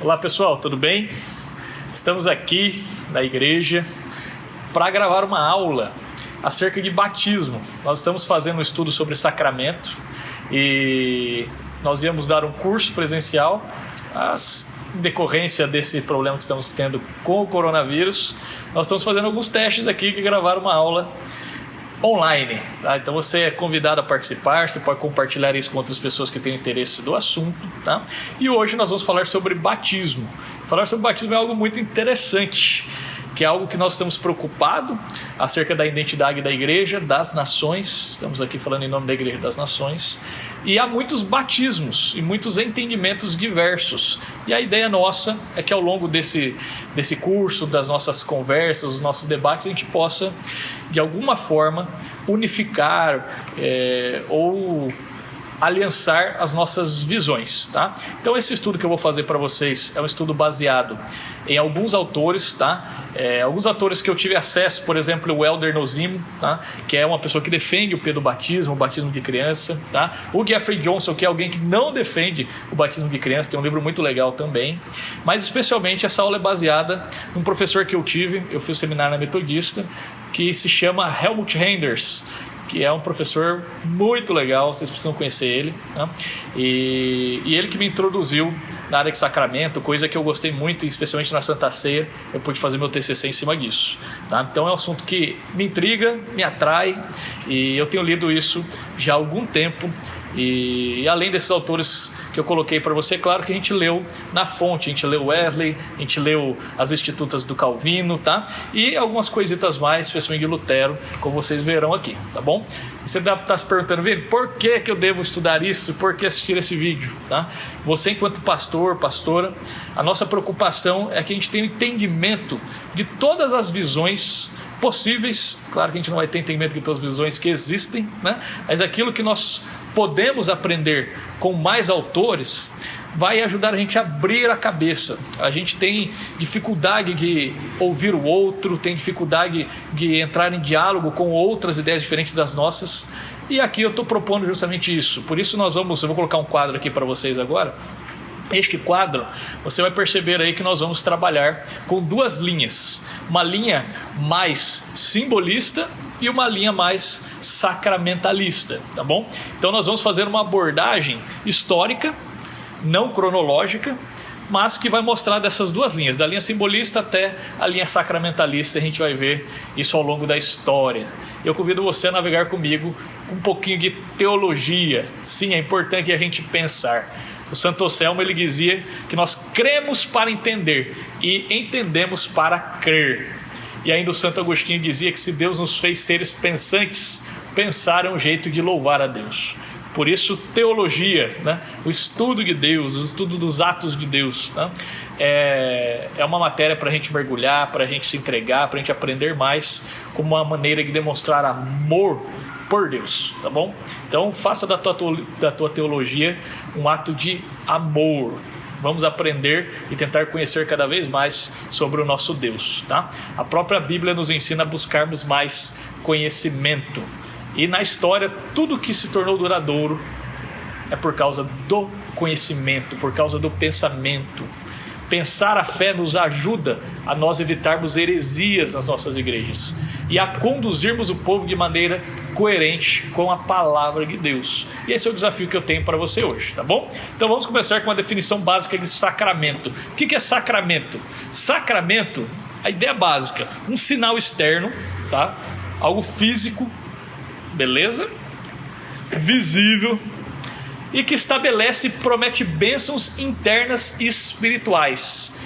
Olá pessoal, tudo bem? Estamos aqui na igreja para gravar uma aula acerca de batismo. Nós estamos fazendo um estudo sobre sacramento e nós íamos dar um curso presencial. Em decorrência desse problema que estamos tendo com o coronavírus, nós estamos fazendo alguns testes aqui de gravar uma aula online, tá? Então você é convidado a participar, você pode compartilhar isso com outras pessoas que têm interesse do assunto, tá? E hoje nós vamos falar sobre batismo. Falar sobre batismo é algo muito interessante, que é algo que nós estamos preocupados acerca da identidade da igreja, das nações. Estamos aqui falando em nome da igreja das nações. E há muitos batismos e muitos entendimentos diversos. E a ideia nossa é que ao longo desse curso, das nossas conversas, dos nossos debates, a gente possa, de alguma forma, unificar ou aliançar as nossas visões, tá? Então esse estudo que eu vou fazer para vocês é um estudo baseado em alguns autores, tá? Alguns autores que eu tive acesso, por exemplo, o Elder Nozimo, tá? Que é uma pessoa que defende o pedobatismo, o batismo de criança, tá? O Jeffrey Johnson, que é alguém que não defende o batismo de criança, tem um livro muito legal também. Mas especialmente essa aula é baseada num professor que eu tive, eu fiz seminário na Metodista, que se chama Helmut Renders, que é um professor muito legal, vocês precisam conhecer ele, tá? E ele que me introduziu na área de sacramento, coisa que eu gostei muito, especialmente na Santa Ceia, eu pude fazer meu TCC em cima disso, tá? Então é um assunto que me intriga, me atrai, e eu tenho lido isso já há algum tempo, e além desses autores que eu coloquei para você, claro que a gente leu na fonte, a gente leu Wesley, a gente leu as Institutas do Calvino, tá? E algumas coisitas mais, especialmente de Lutero, como vocês verão aqui, tá bom? Você deve estar se perguntando, Vini, por que eu devo estudar isso? Por que assistir esse vídeo, tá? Você enquanto pastor, pastora, a nossa preocupação é que a gente tenha um entendimento de todas as visões possíveis. Claro que a gente não vai ter entendimento de todas as visões que existem, né? Mas aquilo que nós podemos aprender com mais autores vai ajudar a gente a abrir a cabeça. A gente tem dificuldade de ouvir o outro, tem dificuldade de entrar em diálogo com outras ideias diferentes das nossas, e aqui eu estou propondo justamente isso. Por isso eu vou colocar um quadro aqui para vocês agora. Este quadro, você vai perceber aí que nós vamos trabalhar com duas linhas, uma linha mais simbolista e uma linha mais sacramentalista, tá bom? Então nós vamos fazer uma abordagem histórica, não cronológica, mas que vai mostrar dessas duas linhas, da linha simbolista até a linha sacramentalista. A gente vai ver isso ao longo da história. Eu convido você a navegar comigo um pouquinho de teologia. Sim, é importante a gente pensar. O Santo Anselmo, ele dizia que nós cremos para entender e entendemos para crer. E ainda o Santo Agostinho dizia que se Deus nos fez seres pensantes, pensar é um jeito de louvar a Deus. Por isso, teologia, né? O estudo de Deus, o estudo dos atos de Deus, né? É uma matéria para a gente mergulhar, para a gente se entregar, para a gente aprender mais, como uma maneira de demonstrar amor por Deus, tá bom? Então faça da tua teologia um ato de amor. Vamos aprender e tentar conhecer cada vez mais sobre o nosso Deus, tá? A própria Bíblia nos ensina a buscarmos mais conhecimento. E na história, tudo que se tornou duradouro é por causa do conhecimento, por causa do pensamento. Pensar a fé nos ajuda a nós evitarmos heresias nas nossas igrejas e a conduzirmos o povo de maneira coerente com a palavra de Deus. E esse é o desafio que eu tenho para você hoje, tá bom? Então vamos começar com uma definição básica de sacramento. O que é sacramento? Sacramento, a ideia básica, um sinal externo, tá? Algo físico, beleza? Visível, e que estabelece e promete bênçãos internas e espirituais.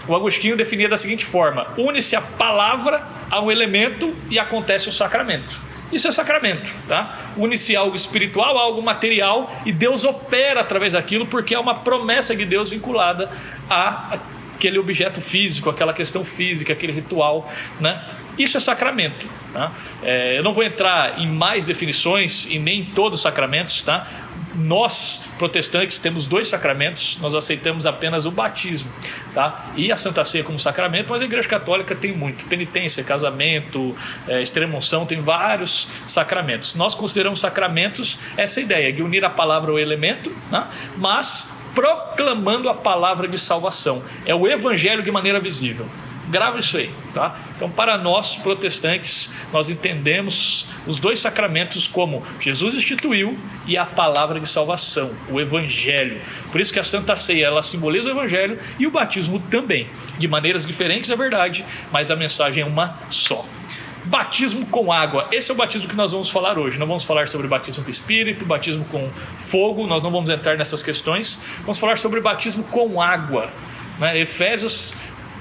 O Agostinho definia da seguinte forma: une-se a palavra a um elemento e acontece o sacramento. Isso é sacramento, tá? Une-se algo espiritual a algo material e Deus opera através daquilo, porque é uma promessa de Deus vinculada a aquele objeto físico, aquela questão física, aquele ritual, né? Isso é sacramento, tá? Eu não vou entrar em mais definições e nem em todos os sacramentos, tá? Nós, protestantes, temos 2 sacramentos, nós aceitamos apenas o batismo, tá? E a Santa Ceia como sacramento, mas a Igreja Católica tem muito: penitência, casamento, extrema-unção, tem vários sacramentos. Nós consideramos sacramentos essa ideia de unir a palavra ao elemento, tá? Mas proclamando a palavra de salvação. É o evangelho de maneira visível. Grava isso aí, tá? Então, para nós protestantes, nós entendemos os dois sacramentos como Jesus instituiu e a palavra de salvação, o evangelho. Por isso que a Santa Ceia, ela simboliza o evangelho e o batismo também. De maneiras diferentes, é verdade, mas a mensagem é uma só. Batismo com água, esse é o batismo que nós vamos falar hoje. Não vamos falar sobre batismo com espírito, batismo com fogo, nós não vamos entrar nessas questões. Vamos falar sobre batismo com água, né? Efésios,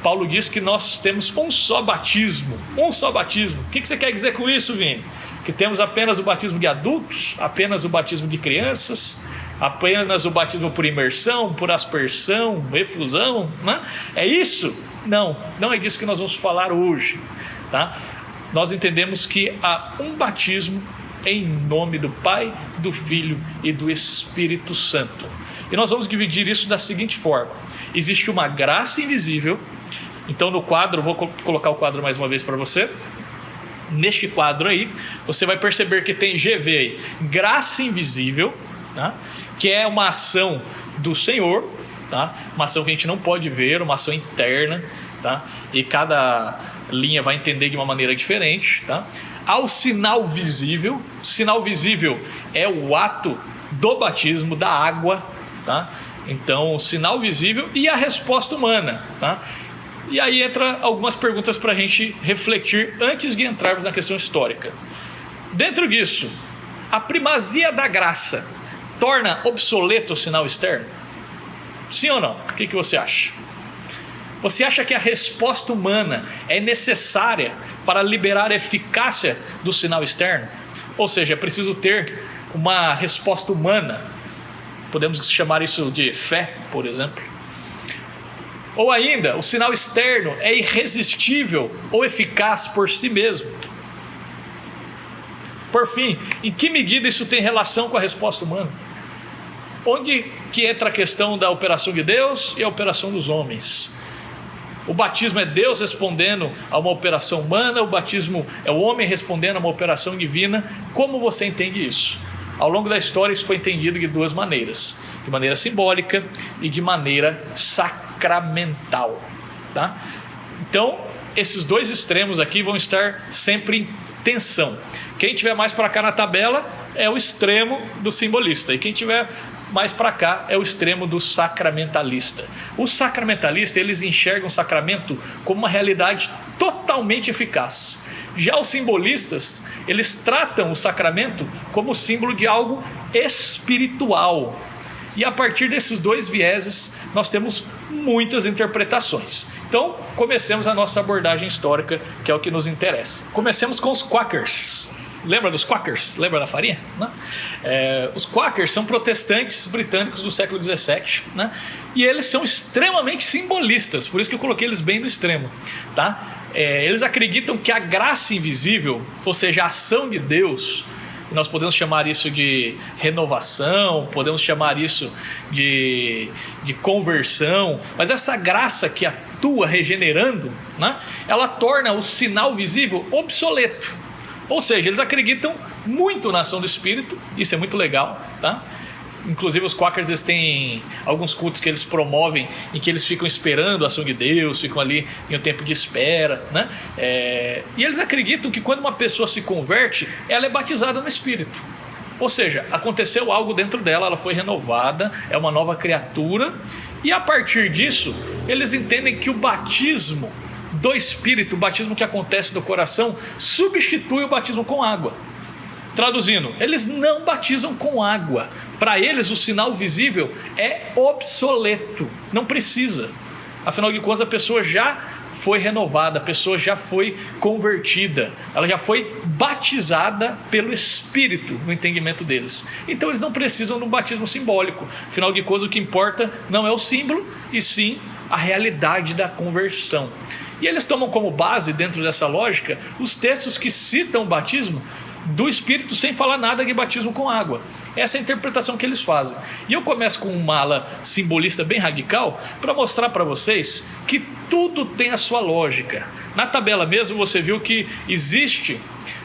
Paulo diz que nós temos um só batismo. Um só batismo. O que você quer dizer com isso, Vini? Que temos apenas o batismo de adultos, apenas o batismo de crianças, apenas o batismo por imersão, por aspersão, efusão, né? É isso? Não, não é disso que nós vamos falar hoje, tá? Nós entendemos que há um batismo em nome do Pai, do Filho e do Espírito Santo. E nós vamos dividir isso da seguinte forma: existe uma graça invisível. Então no quadro, vou colocar o quadro mais uma vez para você. Neste quadro aí, você vai perceber que tem GV aí, graça invisível, tá? Que é uma ação do Senhor, tá? Uma ação que a gente não pode ver, uma ação interna, tá? E cada linha vai entender de uma maneira diferente, tá? Ao sinal visível. Sinal visível é o ato do batismo, da água, tá? Então, o sinal visível e a resposta humana, tá? E aí entra algumas perguntas para a gente refletir antes de entrarmos na questão histórica. Dentro disso, a primazia da graça torna obsoleto o sinal externo? Sim ou não? O que você acha? Você acha que a resposta humana é necessária para liberar a eficácia do sinal externo? Ou seja, é preciso ter uma resposta humana. Podemos chamar isso de fé, por exemplo. Ou ainda, o sinal externo é irresistível ou eficaz por si mesmo. Por fim, em que medida isso tem relação com a resposta humana? Onde que entra a questão da operação de Deus e a operação dos homens? O batismo é Deus respondendo a uma operação humana, o batismo é o homem respondendo a uma operação divina. Como você entende isso? Ao longo da história isso foi entendido de duas maneiras: de maneira simbólica e de maneira sacramental, tá? Então, esses dois extremos aqui vão estar sempre em tensão. Quem tiver mais para cá na tabela é o extremo do simbolista, e quem tiver mais para cá é o extremo do sacramentalista. Os sacramentalistas, eles enxergam o sacramento como uma realidade totalmente eficaz. Já os simbolistas, eles tratam o sacramento como símbolo de algo espiritual. E a partir desses dois vieses, nós temos muitas interpretações. Então, comecemos a nossa abordagem histórica, que é o que nos interessa. Comecemos com os Quakers. Lembra dos Quakers? Lembra da farinha? Né? Os Quakers são protestantes britânicos do século XVII, né? E eles são extremamente simbolistas, por isso que eu coloquei eles bem no extremo, tá? Eles acreditam que a graça invisível, ou seja, a ação de Deus, nós podemos chamar isso de renovação, podemos chamar isso de conversão, mas essa graça que atua regenerando, né, ela torna o sinal visível obsoleto. Ou seja, eles acreditam muito na ação do Espírito, isso é muito legal, tá? Inclusive os Quakers, eles têm alguns cultos que eles promovem em que eles ficam esperando a ação de Deus, ficam ali em um tempo de espera, né? E eles acreditam que quando uma pessoa se converte, ela é batizada no Espírito. Ou seja, aconteceu algo dentro dela, ela foi renovada, é uma nova criatura, e a partir disso, eles entendem que o batismo do Espírito, o batismo que acontece do coração, substitui o batismo com água. Traduzindo, eles não batizam com água. Para eles o sinal visível é obsoleto, não precisa. Afinal de contas, a pessoa já foi renovada, a pessoa já foi convertida, ela já foi batizada pelo Espírito, no entendimento deles. Então eles não precisam de um batismo simbólico. Afinal de contas, o que importa não é o símbolo, e sim a realidade da conversão. E eles tomam como base, dentro dessa lógica, os textos que citam o batismo do Espírito sem falar nada de batismo com água. Essa é a interpretação que eles fazem. E eu começo com uma ala simbolista bem radical para mostrar para vocês que tudo tem a sua lógica. Na tabela mesmo você viu que existe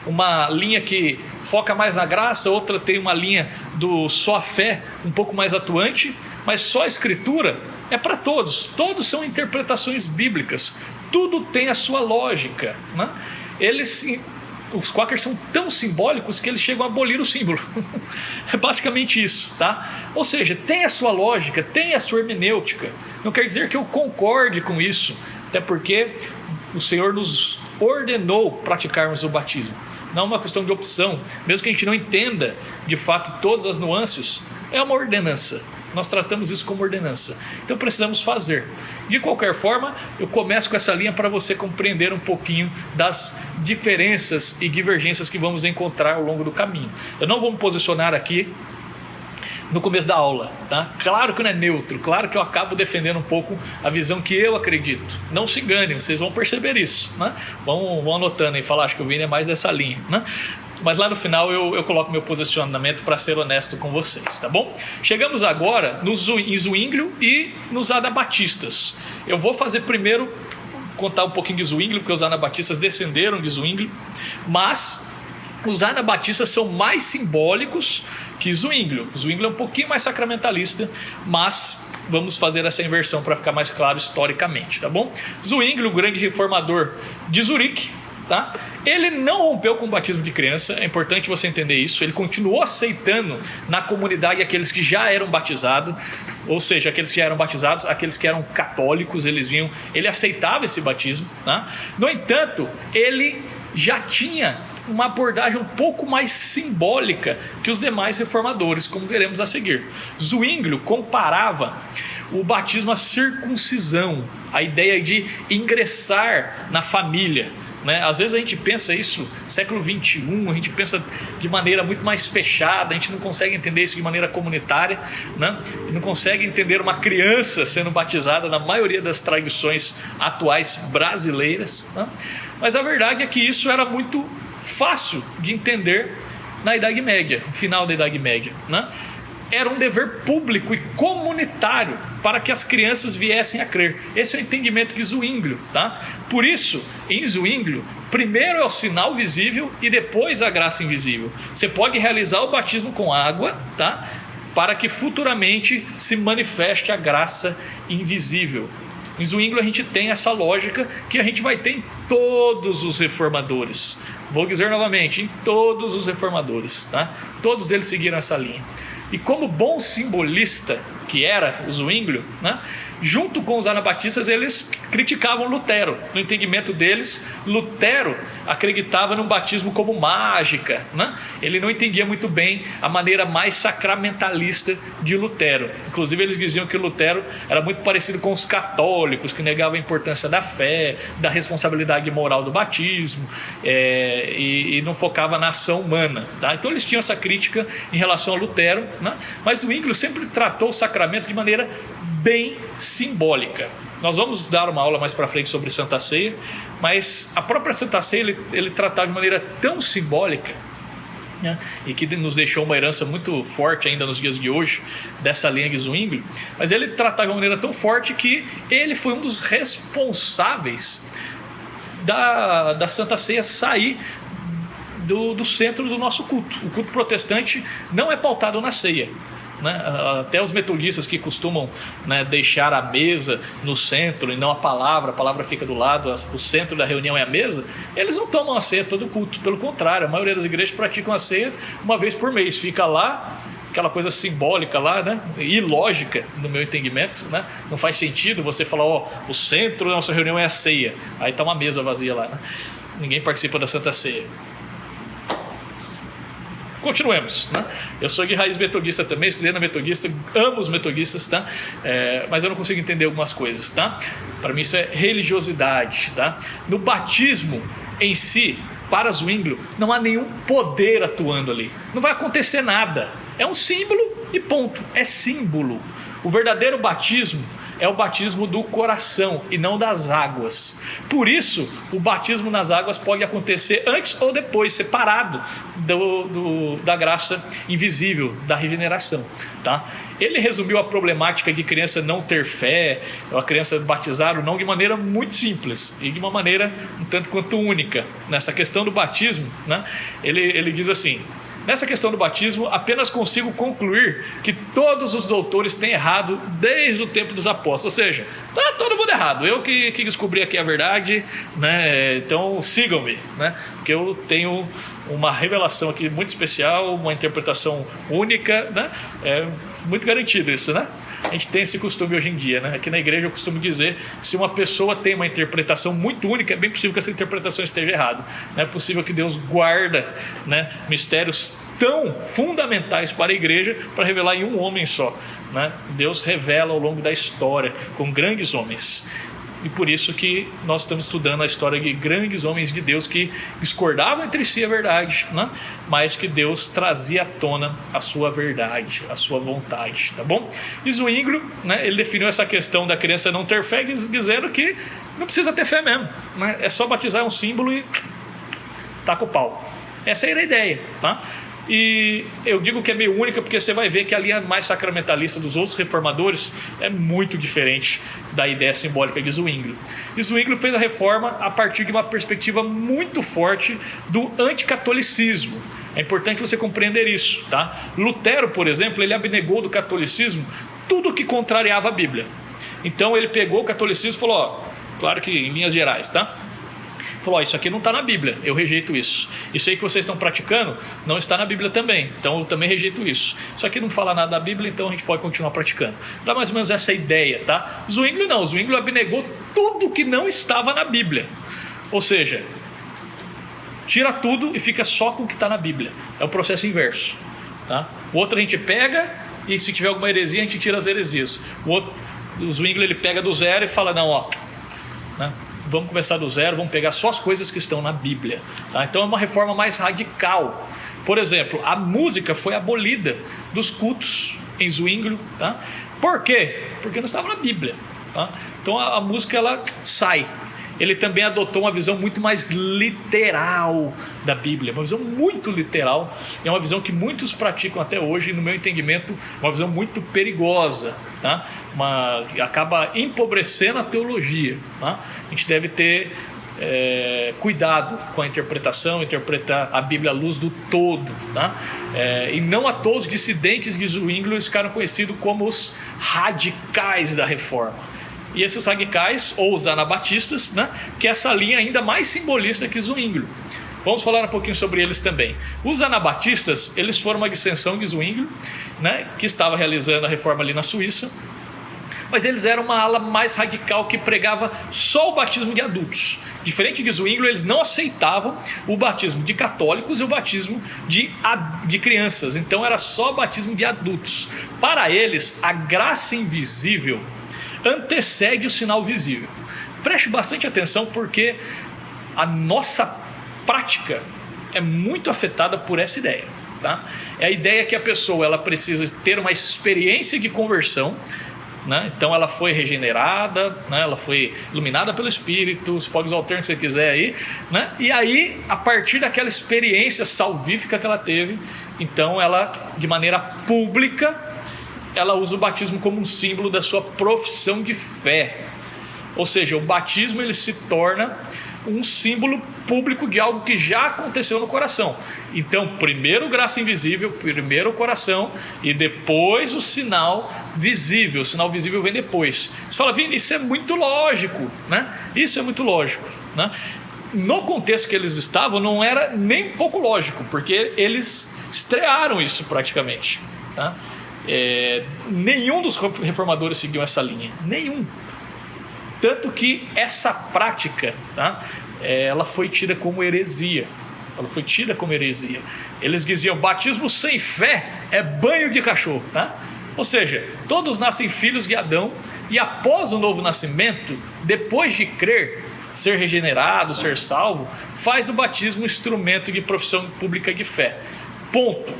uma linha que foca mais na graça, outra tem uma linha do só a fé um pouco mais atuante, Mas só a Escritura é para todos. Todos são interpretações bíblicas. Tudo tem a sua lógica, né? Os quakers são tão simbólicos que eles chegam a abolir o símbolo. É basicamente isso, tá? Ou seja, tem a sua lógica, tem a sua hermenêutica. Não quer dizer que eu concorde com isso, até porque o Senhor nos ordenou praticarmos o batismo. Não é uma questão de opção, mesmo que a gente não entenda de fato todas as nuances, é uma ordenança. Nós tratamos isso como ordenança. Então precisamos fazer. De qualquer forma, eu começo com essa linha para você compreender um pouquinho das diferenças e divergências que vamos encontrar ao longo do caminho. Eu não vou me posicionar aqui no começo da aula, tá? Claro que não é neutro, claro que eu acabo defendendo um pouco a visão que eu acredito. Não se enganem, vocês vão perceber isso, né? Vão anotando e falar, acho que o Vini é mais dessa linha, né? Mas lá no final eu coloco meu posicionamento para ser honesto com vocês, tá bom? Chegamos agora em Zwinglio e nos anabatistas. Eu vou fazer primeiro, contar um pouquinho de Zwinglio, porque os anabatistas descenderam de Zwinglio, mas os anabatistas são mais simbólicos que Zwinglio. Zwinglio é um pouquinho mais sacramentalista, mas vamos fazer essa inversão para ficar mais claro historicamente, tá bom? Zwinglio, o grande reformador de Zurique, tá? Ele não rompeu com o batismo de criança, é importante você entender isso. Ele continuou aceitando na comunidade aqueles que já eram batizados, ou seja, aqueles que já eram batizados, aqueles que eram católicos, ele aceitava esse batismo, tá? No entanto, ele já tinha uma abordagem um pouco mais simbólica que os demais reformadores, como veremos a seguir. Zwinglio comparava o batismo à circuncisão, a ideia de ingressar na família, né? Às vezes a gente pensa isso, século 21, a gente pensa de maneira muito mais fechada, a gente não consegue entender isso de maneira comunitária, né? Não consegue entender uma criança sendo batizada na maioria das tradições atuais brasileiras, né? Mas a verdade é que isso era muito fácil de entender na Idade Média, no final da Idade Média, né? Era um dever público e comunitário para que as crianças viessem a crer. Esse é o entendimento de Zwinglio, tá? Por isso, em Zwinglio, primeiro é o sinal visível e depois a graça invisível. Você pode realizar o batismo com água, tá? Para que futuramente se manifeste a graça invisível. Em Zwinglio a gente tem essa lógica que a gente vai ter em todos os reformadores. Vou dizer novamente, em todos os reformadores, tá? Todos eles seguiram essa linha. E como bom simbolista que era o Zwinglio, né? Junto com os anabatistas, eles criticavam Lutero. No entendimento deles, Lutero acreditava no batismo como mágica, né? Ele não entendia muito bem a maneira mais sacramentalista de Lutero. Inclusive, eles diziam que Lutero era muito parecido com os católicos, que negavam a importância da fé, da responsabilidade moral do batismo, e não focava na ação humana, tá? Então, eles tinham essa crítica em relação a Lutero, né? Mas o Zwinglio sempre tratou os sacramentos de maneira bem simbólica. Nós vamos dar uma aula mais para frente sobre Santa Ceia, mas a própria Santa Ceia ele tratava de maneira tão simbólica, né, e que nos deixou uma herança muito forte ainda nos dias de hoje, dessa linha de Zwinglio, mas ele tratava de uma maneira tão forte que ele foi um dos responsáveis da Santa Ceia sair do centro do nosso culto. O culto protestante não é pautado na ceia, né? Até os metodistas que costumam, né, deixar a mesa no centro e não a palavra fica do lado, o centro da reunião é a mesa, eles não tomam a ceia todo culto, pelo contrário, a maioria das igrejas praticam a ceia uma vez por mês, fica lá aquela coisa simbólica lá, né, ilógica no meu entendimento, né? Não faz sentido você falar, o centro da nossa reunião é a ceia, aí está uma mesa vazia lá, né? Ninguém participa da Santa Ceia. Continuemos, né? Eu sou de raiz metodista também, estudei na metodista, amo os metodistas, tá? Mas eu não consigo entender algumas coisas, tá? Para mim isso é religiosidade, tá? No batismo em si, para Zwinglio, não há nenhum poder atuando ali. Não vai acontecer nada. É um símbolo e ponto. É símbolo. O verdadeiro batismo é o batismo do coração e não das águas. Por isso, o batismo nas águas pode acontecer antes ou depois, separado da graça invisível, da regeneração, tá? Ele resumiu a problemática de criança não ter fé, ou a criança batizar ou não, de maneira muito simples e de uma maneira um tanto quanto única. Nessa questão do batismo, né? Ele diz assim: Nessa questão do batismo, apenas consigo concluir que todos os doutores têm errado desde o tempo dos apóstolos. Ou seja, está todo mundo errado. Eu que descobri aqui a verdade, né? Então sigam-me, né? Porque eu tenho uma revelação aqui muito especial, uma interpretação única, né? É muito garantido isso, né? A gente tem esse costume hoje em dia, né? Aqui na igreja eu costumo dizer que se uma pessoa tem uma interpretação muito única, é bem possível que essa interpretação esteja errada. Não é possível que Deus guarda, né, mistérios tão fundamentais para a igreja para revelar em um homem só, né? Deus revela ao longo da história com grandes homens. E por isso que nós estamos estudando a história de grandes homens de Deus que discordavam entre si a verdade, né? Mas que Deus trazia à tona a sua verdade, a sua vontade, tá bom? E Zwinglio, né, ele definiu essa questão da criança não ter fé dizendo que não precisa ter fé mesmo, né? É só batizar um símbolo e taca o pau. Essa era a ideia, tá? E eu digo que é meio única porque você vai ver que a linha mais sacramentalista dos outros reformadores é muito diferente da ideia simbólica de Zwinglio. E Zwinglio fez a reforma a partir de uma perspectiva muito forte do anticatolicismo. É importante você compreender isso, tá? Lutero, por exemplo, ele abnegou do catolicismo tudo que contrariava a Bíblia. Então ele pegou o catolicismo e falou, ó, claro que em linhas gerais, tá? Falou, isso aqui não está na Bíblia, eu rejeito isso. Isso aí que vocês estão praticando não está na Bíblia também, então eu também rejeito isso. Isso aqui não fala nada da Bíblia, então a gente pode continuar praticando. Dá mais ou menos essa ideia, tá? Zwinglio não, Zwinglio abnegou tudo que não estava na Bíblia. Ou seja, tira tudo e fica só com o que está na Bíblia. É o processo inverso, tá? O outro a gente pega e se tiver alguma heresia a gente tira as heresias. O Zwinglio ele pega do zero e fala, não, ó, né? Vamos começar do zero, vamos pegar só as coisas que estão na Bíblia, tá? Então é uma reforma mais radical. Por exemplo, a música foi abolida dos cultos em Zwinglio, tá? Por quê? Porque não estava na Bíblia, tá? Então a música ela sai. Ele também adotou uma visão muito mais literal da Bíblia, uma visão muito literal, é uma visão que muitos praticam até hoje, e no meu entendimento, uma visão muito perigosa, tá? Acaba empobrecendo a teologia, tá? A gente deve ter cuidado com a interpretação, interpretar a Bíblia à luz do todo, tá? E não à toa os dissidentes de Zwinglio ficaram conhecidos como os radicais da reforma. E esses radicais, ou os anabatistas, né, que é essa linha ainda mais simbolista que Zwinglio. Vamos falar um pouquinho sobre eles também. Os anabatistas, eles foram uma dissensão de Zwinglio, né, que estava realizando a reforma ali na Suíça, mas eles eram uma ala mais radical que pregava só o batismo de adultos. Diferente de Zwinglio, eles não aceitavam o batismo de católicos e o batismo de crianças. Então era só o batismo de adultos. Para eles, a graça invisível antecede o sinal visível. Preste bastante atenção porque a nossa prática é muito afetada por essa ideia, tá? É a ideia que a pessoa ela precisa ter uma experiência de conversão, né? Então ela foi regenerada, né? Ela foi iluminada pelo Espírito, você pode usar o termo que você quiser aí, né? E aí, a partir daquela experiência salvífica que ela teve, então ela, de maneira pública, ela usa o batismo como um símbolo da sua profissão de fé. Ou seja, o batismo ele se torna um símbolo público de algo que já aconteceu no coração. Então, primeiro graça invisível, primeiro o coração e depois o sinal visível. O sinal visível vem depois. Você fala, Vini, isso é muito lógico, né? Isso é muito lógico, né? No contexto que eles estavam, não era nem pouco lógico, porque eles estrearam isso praticamente, tá? Nenhum dos reformadores seguiu essa linha, nenhum. Tanto que essa prática, tá, ela foi tida como heresia. Eles diziam, batismo sem fé é banho de cachorro, tá? Ou seja, todos nascem filhos de Adão e após o novo nascimento, depois de crer, ser regenerado, ser salvo, faz do batismo um instrumento de profissão pública de fé. Ponto.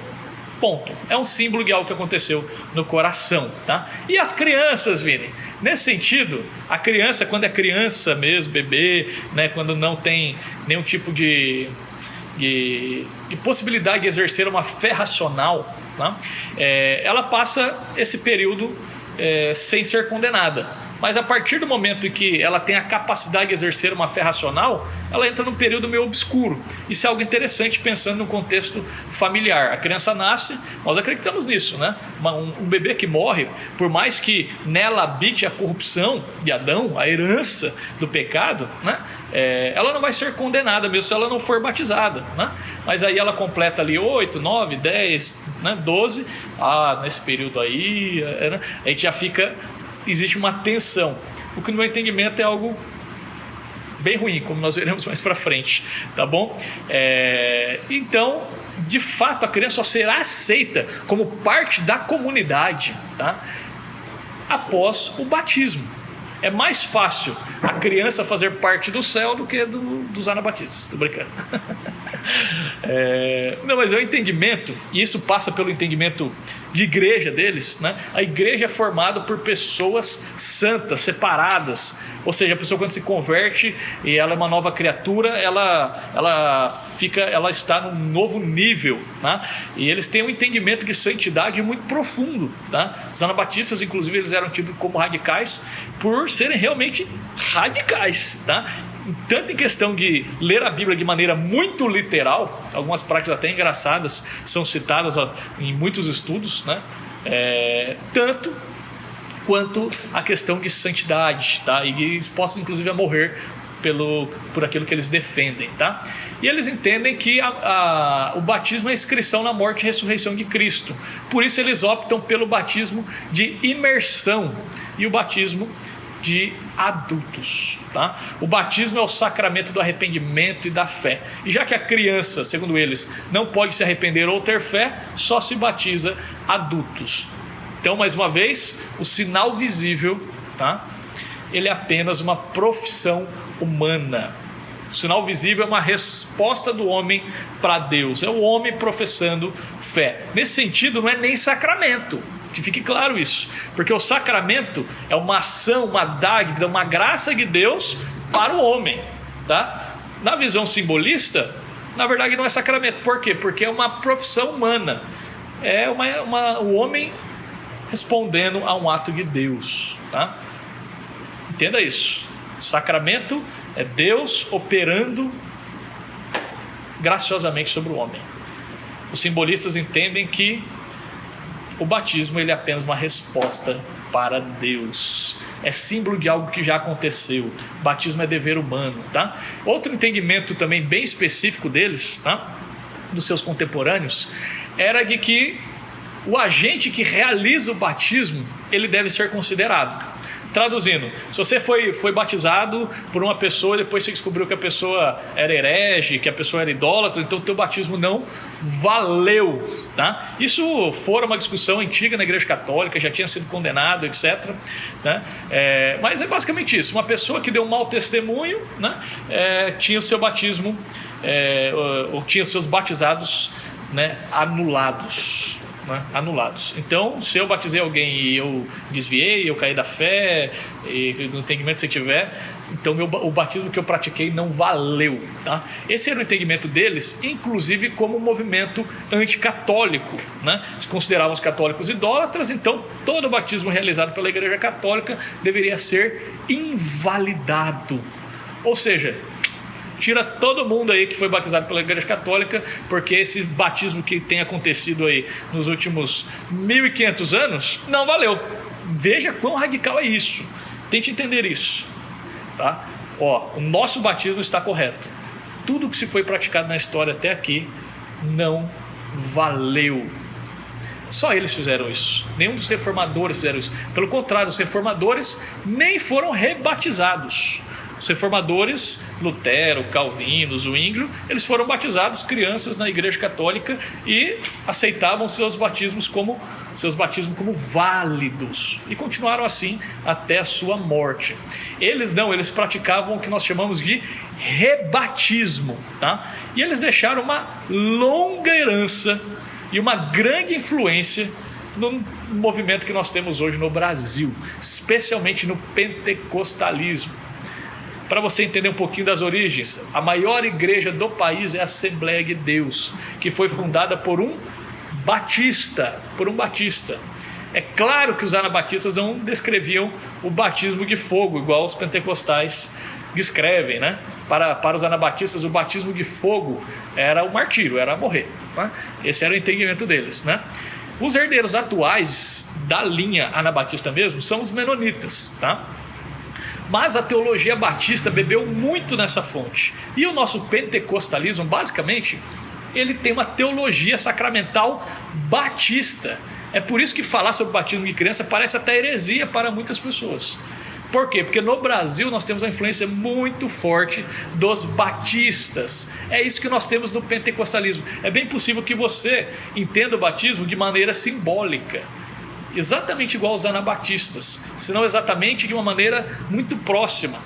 É um símbolo de algo que aconteceu no coração, tá? E as crianças, Vini? Nesse sentido, a criança, quando é criança mesmo, bebê, né, quando não tem nenhum tipo de possibilidade de exercer uma fé racional, tá? Ela passa esse período sem ser condenada. Mas a partir do momento em que ela tem a capacidade de exercer uma fé racional, ela entra num período meio obscuro. Isso é algo interessante pensando no contexto familiar. A criança nasce, nós acreditamos nisso, né? Um bebê que morre, por mais que nela habite a corrupção de Adão, a herança do pecado, né? Ela não vai ser condenada mesmo se ela não for batizada, né? Mas aí ela completa ali 8, 9, 10, né? 12. Nesse período aí, né? A gente já fica... Existe uma tensão, o que no meu entendimento é algo bem ruim, como nós veremos mais para frente, tá bom? Então, de fato, a criança só será aceita como parte da comunidade, tá? Após o batismo. É mais fácil a criança fazer parte do céu do que dos anabatistas. Estou brincando. Não, mas é o entendimento, e isso passa pelo entendimento de igreja deles, né? A igreja é formada por pessoas santas, separadas. Ou seja, a pessoa quando se converte e ela é uma nova criatura, ela está num novo nível, né? E eles têm um entendimento de santidade muito profundo, tá? Os anabatistas, inclusive, eles eram tidos como radicais por serem realmente radicais, tá? Tanto em questão de ler a Bíblia de maneira muito literal, algumas práticas até engraçadas são citadas em muitos estudos, né? Tanto quanto a questão de santidade, tá? E dispostos inclusive a morrer por aquilo que eles defendem, tá? E eles entendem que o batismo é a inscrição na morte e ressurreição de Cristo. Por isso eles optam pelo batismo de imersão e o batismo de adultos, tá? O batismo é o sacramento do arrependimento e da fé. E já que a criança, segundo eles, não pode se arrepender ou ter fé, só se batiza adultos. Então, mais uma vez, o sinal visível, tá? Ele é apenas uma profissão humana. O sinal visível é uma resposta do homem para Deus. É o homem professando fé. Nesse sentido, não é nem sacramento. Que fique claro isso, porque o sacramento é uma ação, uma dádiva, uma graça de Deus para o homem, tá? Na visão simbolista, na verdade não é sacramento. Por quê? Porque é uma profissão humana, é o homem respondendo a um ato de Deus, tá? Entenda isso. Sacramento é Deus operando graciosamente sobre o homem. Os simbolistas entendem que o batismo ele é apenas uma resposta para Deus. É símbolo de algo que já aconteceu. O batismo é dever humano, tá? Outro entendimento também bem específico deles, tá? Dos seus contemporâneos, era de que o agente que realiza o batismo, ele deve ser considerado. Traduzindo, se você foi batizado por uma pessoa e depois você descobriu que a pessoa era herege, que a pessoa era idólatra, então o teu batismo não valeu, tá? Isso fora uma discussão antiga na Igreja Católica, já tinha sido condenado, etc. Né? Mas é basicamente isso. Uma pessoa que deu um mau testemunho, né? Tinha o seu batismo, ou tinha os seus batizados, né? Anulados. Anulados. Então, se eu batizei alguém e eu desviei, eu caí da fé, e no entendimento que você tiver, então o batismo que eu pratiquei não valeu, tá? Esse era o entendimento deles, inclusive como um movimento anticatólico, né? Se consideravam os católicos idólatras, então todo batismo realizado pela Igreja Católica deveria ser invalidado. Ou seja, tira todo mundo aí que foi batizado pela Igreja Católica, porque esse batismo que tem acontecido aí nos últimos 1500 anos não valeu. Veja quão radical é isso. Tente entender isso, tá? O nosso batismo está correto. Tudo que se foi praticado na história até aqui não valeu. Só eles fizeram isso. Nenhum dos reformadores fizeram isso. Pelo contrário, os reformadores nem foram rebatizados. Os reformadores, Lutero, Calvino, Zwinglio, eles foram batizados crianças na Igreja Católica e aceitavam seus batismos como válidos e continuaram assim até a sua morte. Eles praticavam o que nós chamamos de rebatismo, tá? E eles deixaram uma longa herança e uma grande influência no movimento que nós temos hoje no Brasil, especialmente no pentecostalismo. Para você entender um pouquinho das origens, a maior igreja do país é a Assembleia de Deus, que foi fundada por um batista. É claro que os anabatistas não descreviam o batismo de fogo, igual os pentecostais descrevem, né? Para os anabatistas, o batismo de fogo era o martírio, era morrer, né? Esse era o entendimento deles, né? Os herdeiros atuais da linha anabatista mesmo são os menonitas, tá? Mas a teologia batista bebeu muito nessa fonte. E o nosso pentecostalismo, basicamente, ele tem uma teologia sacramental batista. É por isso que falar sobre batismo de criança parece até heresia para muitas pessoas. Por quê? Porque no Brasil nós temos uma influência muito forte dos batistas. É isso que nós temos no pentecostalismo. É bem possível que você entenda o batismo de maneira simbólica, exatamente igual aos anabatistas, senão exatamente de uma maneira muito próxima.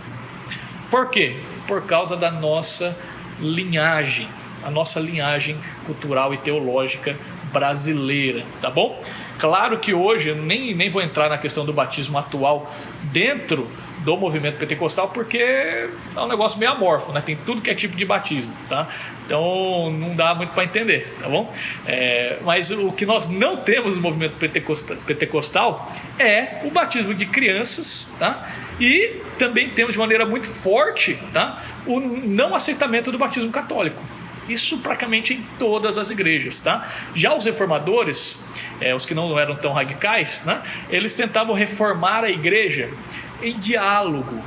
Por quê? Por causa da nossa linhagem, a nossa linhagem cultural e teológica brasileira, tá bom? Claro que hoje eu nem vou entrar na questão do batismo atual dentro do movimento pentecostal, porque é um negócio meio amorfo, né? Tem tudo que é tipo de batismo, tá? Então não dá muito para entender, tá bom? Mas o que nós não temos no movimento pentecostal é o batismo de crianças, tá? E também temos de maneira muito forte, tá? O não aceitamento do batismo católico. Isso praticamente em todas as igrejas, tá? Já os reformadores, os que não eram tão radicais, né? Eles tentavam reformar a igreja em diálogo,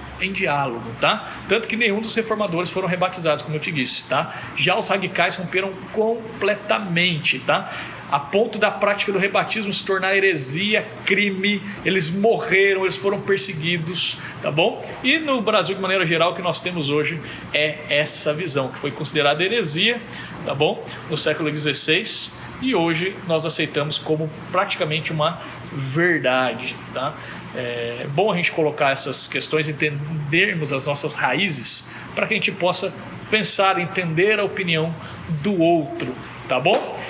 tá? Tanto que nenhum dos reformadores foram rebatizados, como eu te disse, tá? Já os radicais romperam completamente, tá? A ponto da prática do rebatismo se tornar heresia, crime. Eles morreram, eles foram perseguidos, tá bom? E no Brasil, de maneira geral, o que nós temos hoje é essa visão, que foi considerada heresia, tá bom? No século XVI, e hoje nós aceitamos como praticamente uma verdade, tá? É bom a gente colocar essas questões, entendermos as nossas raízes, para que a gente possa pensar, entender a opinião do outro, tá bom?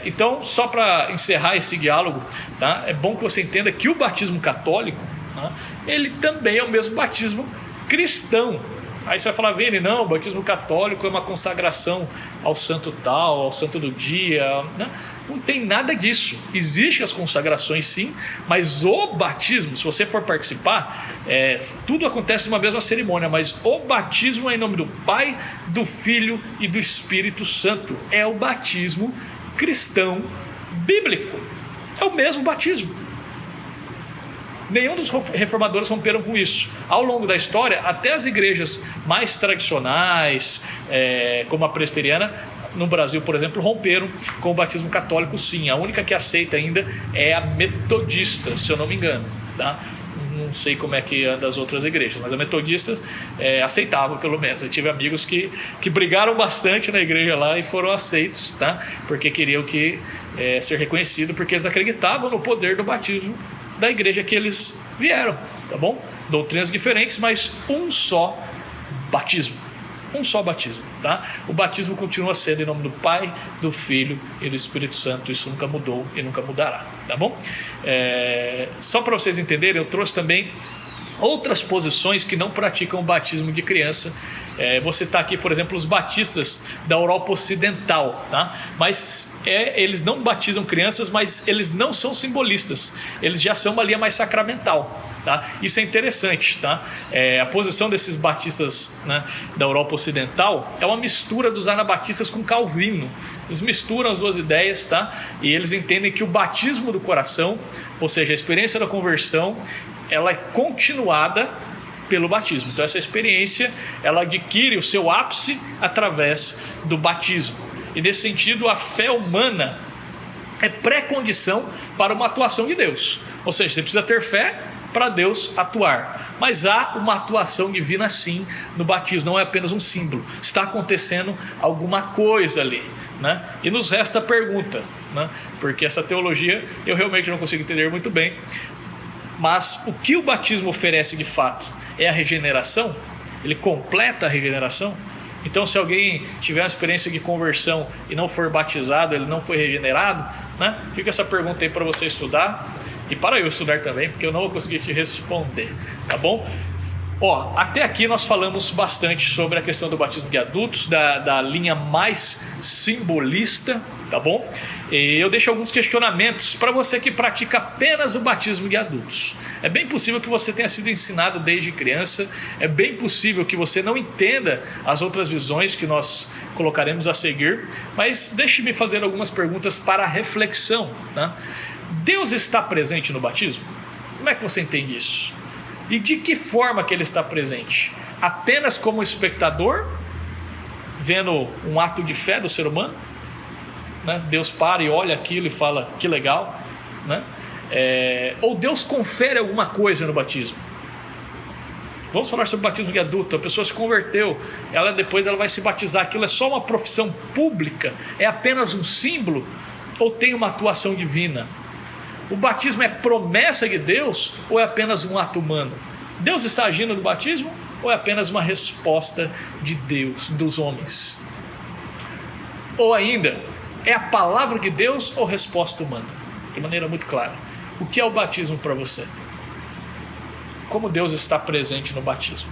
Então, só para encerrar esse diálogo, tá? É bom que você entenda que o batismo católico, tá? Ele também é o mesmo batismo cristão. Aí você vai falar, Vini, não, o batismo católico é uma consagração ao santo tal, ao santo do dia, né? Não tem nada disso. Existem as consagrações sim, mas o batismo, se você for participar, tudo acontece numa mesma cerimônia, mas o batismo é em nome do Pai, do Filho e do Espírito Santo. É o batismo cristão bíblico. É o mesmo batismo. Nenhum dos reformadores romperam com isso. Ao longo da história, até as igrejas mais tradicionais, como a presbiteriana, no Brasil, por exemplo, romperam com o batismo católico, sim. A única que aceita ainda é a metodista, se eu não me engano, tá? Não sei como é que anda as outras igrejas, mas a metodista aceitava, pelo menos. Eu tive amigos que brigaram bastante na igreja lá e foram aceitos, tá? Porque queriam ser reconhecido, porque eles acreditavam no poder do batismo da igreja que eles vieram, tá bom? Doutrinas diferentes, mas um só batismo. Um só batismo, tá? O batismo continua sendo em nome do Pai, do Filho e do Espírito Santo. Isso nunca mudou e nunca mudará, tá bom? Só para vocês entenderem, eu trouxe também outras posições que não praticam o batismo de criança. Vou citar aqui, por exemplo, os batistas da Europa Ocidental, tá? Mas eles não batizam crianças, mas eles não são simbolistas. Eles já são uma linha mais sacramental. Tá? Isso é interessante, tá? A posição desses batistas, né, da Europa Ocidental é uma mistura dos anabatistas com Calvino. Eles misturam as duas ideias, tá? E eles entendem que o batismo do coração, ou seja, a experiência da conversão, ela é continuada pelo batismo. Então essa experiência, ela adquire o seu ápice através do batismo. E nesse sentido, a fé humana é pré-condição para uma atuação de Deus. Ou seja, você precisa ter fé para Deus atuar, mas há uma atuação divina sim no batismo, não é apenas um símbolo, está acontecendo alguma coisa ali, né? E nos resta a pergunta, né? Porque essa teologia eu realmente não consigo entender muito bem, mas o que o batismo oferece de fato é a regeneração? Ele completa a regeneração? Então, se alguém tiver uma experiência de conversão e não for batizado, ele não foi regenerado, né? Fica essa pergunta aí para você estudar e para eu estudar também, porque eu não vou conseguir te responder, tá bom? Até aqui nós falamos bastante sobre a questão do batismo de adultos, da linha mais simbolista, tá bom? E eu deixo alguns questionamentos para você que pratica apenas o batismo de adultos. É bem possível que você tenha sido ensinado desde criança, é bem possível que você não entenda as outras visões que nós colocaremos a seguir, mas deixe-me fazer algumas perguntas para reflexão, tá? Deus está presente no batismo? Como é que você entende isso? E de que forma que ele está presente? Apenas como espectador, vendo um ato de fé do ser humano, né? Deus para e olha aquilo e fala, que legal, né? Ou Deus confere alguma coisa no batismo? Vamos falar sobre o batismo de adulto. A pessoa se converteu, depois ela vai se batizar. Aquilo é só uma profissão pública? É apenas um símbolo? Ou tem uma atuação divina? O batismo é promessa de Deus ou é apenas um ato humano? Deus está agindo no batismo ou é apenas uma resposta de Deus, dos homens? Ou ainda, é a palavra de Deus ou resposta humana? De maneira muito clara. O que é o batismo para você? Como Deus está presente no batismo?